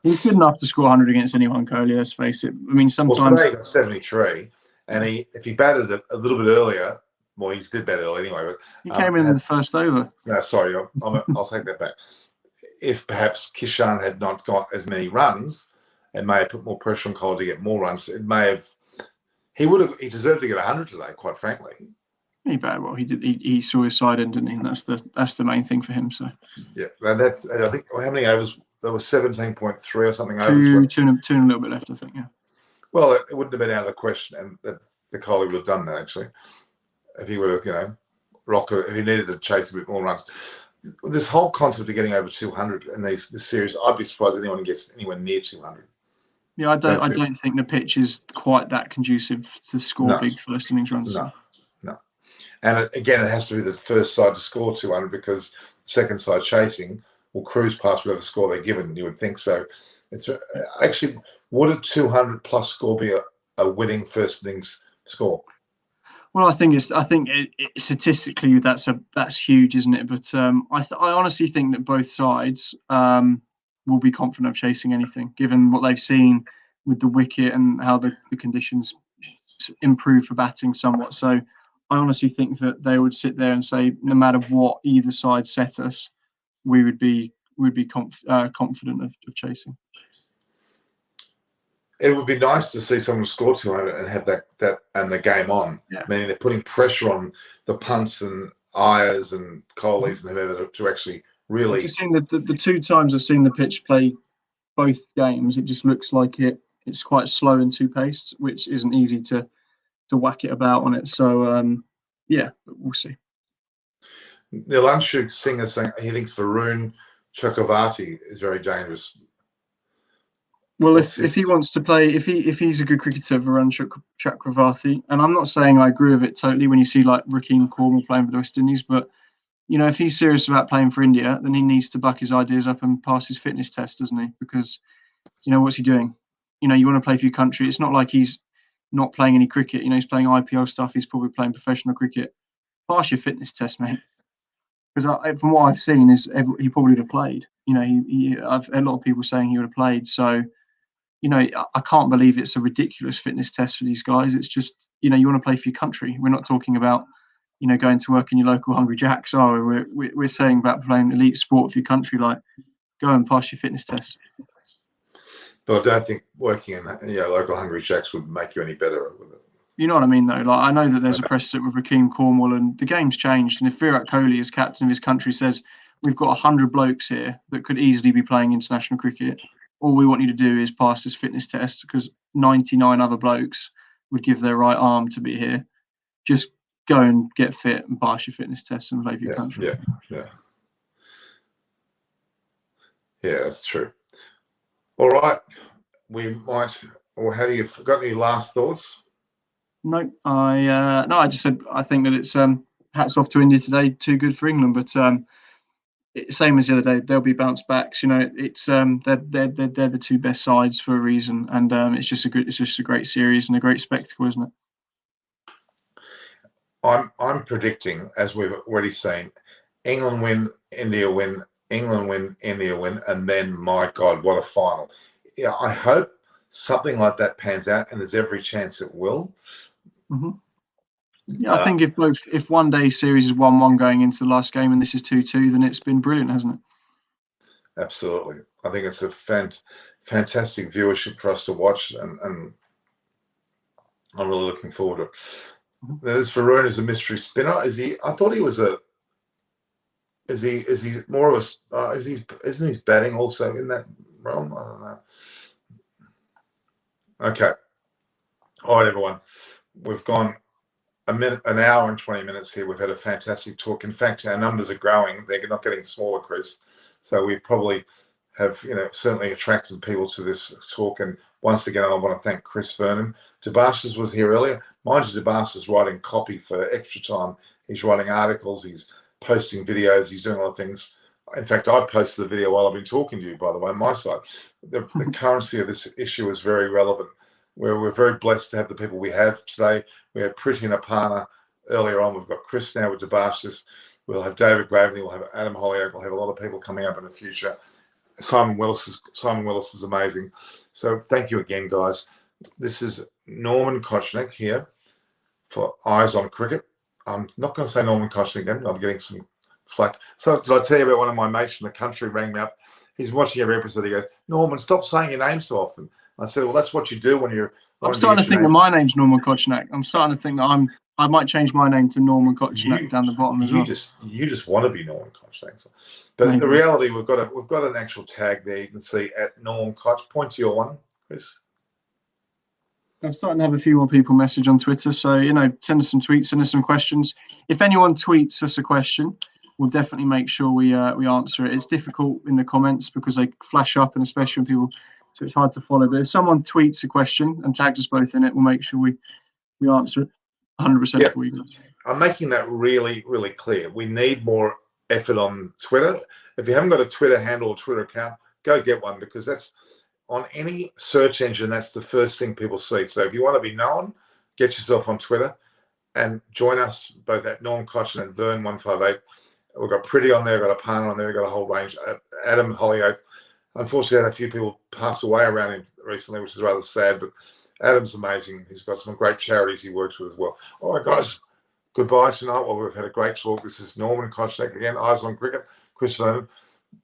He's good enough to score 100 against anyone, Kohli, let's face it. I mean, sometimes... Well, today he got 73, and if he batted a little bit earlier, well, he did bat early anyway. But he came in the first over. No, sorry, I'll take that back. If perhaps Kishan had not got as many runs and may have put more pressure on Kohli to get more runs, it may have... He deserved to get 100 today, quite frankly. He batted well. He did. He saw his side end, didn't he? And that's the main thing for him. So yeah, and I think how many overs? There was 17.3 or something overs. Two and a little bit left, I think. Yeah. Well, it wouldn't have been out of the question, and that the Kohli would have done that actually, if he would have, if he needed to chase a bit more runs. This whole concept of getting over 200 in this series, I'd be surprised if anyone gets anywhere near 200. Yeah, I don't think the pitch is quite that conducive to score big first innings runs. No. And again, it has to be the first side to score 200, because the second side chasing will cruise past whatever score they're given. You would think so. It's actually, would a 200 plus score be a winning first innings score? Well, I think statistically that's huge, isn't it? But I honestly think that both sides will be confident of chasing anything, given what they've seen with the wicket and how the conditions improve for batting somewhat. So I honestly think that they would sit there and say, no matter what either side set us, we would be confident of chasing. It would be nice to see someone score 200 and have that and the game on. Yeah. Meaning they're putting pressure on the punts and Ayers and Kohlis and whoever to actually really. I've just seen the 2 times I've seen the pitch play both games, it just looks like it's quite slow and 2-paced, which isn't easy to whack it about on it. So yeah, but we'll see. Nilanshu Singh is saying he thinks Varun Chakravarti is very dangerous. Well, if he wants to play, if he's a good cricketer, Varun Chakravarti, and I'm not saying I agree with it totally when you see like Rakeem Cornwall playing for the West Indies, but if he's serious about playing for India, then he needs to buck his ideas up and pass his fitness test, doesn't he? Because what's he doing? You want to play for your country. It's not like he's not playing any cricket. He's playing IPL stuff. He's probably playing professional cricket. Pass your fitness test, mate. Because from what I've seen, he probably would have played. I've a lot of people saying he would have played. So, I can't believe it's a ridiculous fitness test for these guys. It's just, you want to play for your country. We're not talking about, going to work in your local Hungry Jacks, are we? We're saying about playing elite sport for your country. Like, go and pass your fitness test. But I don't think working in local Hungry Jacks would make you any better with it. You know what I mean, though? Like, I know that there's a precedent with Rakeem Cornwall, and the game's changed. And if Virat Kohli, as captain of his country, says, we've got 100 blokes here that could easily be playing international cricket, all we want you to do is pass this fitness test, because 99 other blokes would give their right arm to be here. Just go and get fit and pass your fitness test and play for your country. Yeah, that's true. All right. We might, or have you got any last thoughts? No, I just said I think that it's hats off to India today. Too good for England, but same as the other day, there'll be bounce backs. It's they're the 2 best sides for a reason, and it's just a great series and a great spectacle, isn't it? I'm predicting, as we've already seen, England win, India win, England win, India win, and then, my God, what a final. Yeah, I hope something like that pans out, and there's every chance it will. Mm-hmm. Yeah, I think if one day series is 1-1 going into the last game and this is 2-2, then it's been brilliant, hasn't it? Absolutely. I think it's a fantastic viewership for us to watch, and I'm really looking forward to it. Mm-hmm. There's Varun as a mystery spinner. Is he? I thought he was a. Is he more of a? Isn't he batting also in that realm? I don't know. Okay. All right, everyone. We've gone an hour and 20 minutes here. We've had a fantastic talk. In fact, our numbers are growing. They're not getting smaller, Chris. So we probably have, certainly attracted people to this talk. And once again, I want to thank Chris Vernon. Debash was here earlier. Mind you, Debash is writing copy for extra time. He's writing articles. He's posting videos. He's doing a lot of things. In fact, I've posted a video while I've been talking to you, by the way, on my side. The currency of this issue is very relevant. We're very blessed to have the people we have today. We had Priti and Aparna earlier on. We've got Chris now with Debash. We'll have David Gravely. We'll have Adam Hollyoak. We'll have a lot of people coming up in the future. Simon Willis is amazing. So thank you again, guys. This is Norman Kochnick here for Eyes on Cricket. I'm not going to say Norman Kochnick again. I'm getting some flack. So did I tell you about one of my mates from the country rang me up? He's watching every episode. He goes, Norman, stop saying your name so often. I said, well, that's what you do when you're. I'm starting to think that my name's Norman Kochnick. I'm starting to think that I might change my name to Norman Kochnick down the bottom as well. You just want to be Norman Kochnick. But maybe. The reality, we've got an actual tag there. You can see at Norm Koch. Point to your one, Chris. I'm starting to have a few more people message on Twitter. So, send us some tweets, send us some questions. If anyone tweets us a question, we'll definitely make sure we answer it. It's difficult in the comments because they flash up, and especially when people, so it's hard to follow. But if someone tweets a question and tags us both in it, we'll make sure we answer it 100% for you guys. I'm making that really, really clear. We need more effort on Twitter. If you haven't got a Twitter handle or Twitter account, go get one, because that's on any search engine. That's the first thing people see. So if you want to be known, get yourself on Twitter and join us both at Norm Koch and Vern158. We've got Priti on there, we've got Aparna on there, we've got a whole range. Adam Hollyoak. Unfortunately, had a few people pass away around him recently, which is rather sad, but Adam's amazing. He's got some great charities he works with as well. All right, guys, goodbye tonight. Well, we've had a great talk. This is Norman Kochnick again, Eyes on Cricket. Chris Vernon.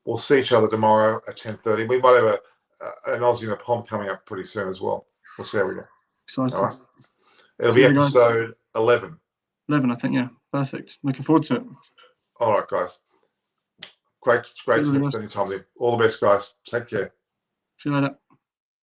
We'll see each other tomorrow at 10:30. We might have an Aussie and a Pom coming up pretty soon as well. We'll see how we go. Exciting. All right. It'll be episode 11. 11, I think, yeah. Perfect. Looking forward to it. All right, guys. Great to spend time with you. All the best, guys. Take care. See you later.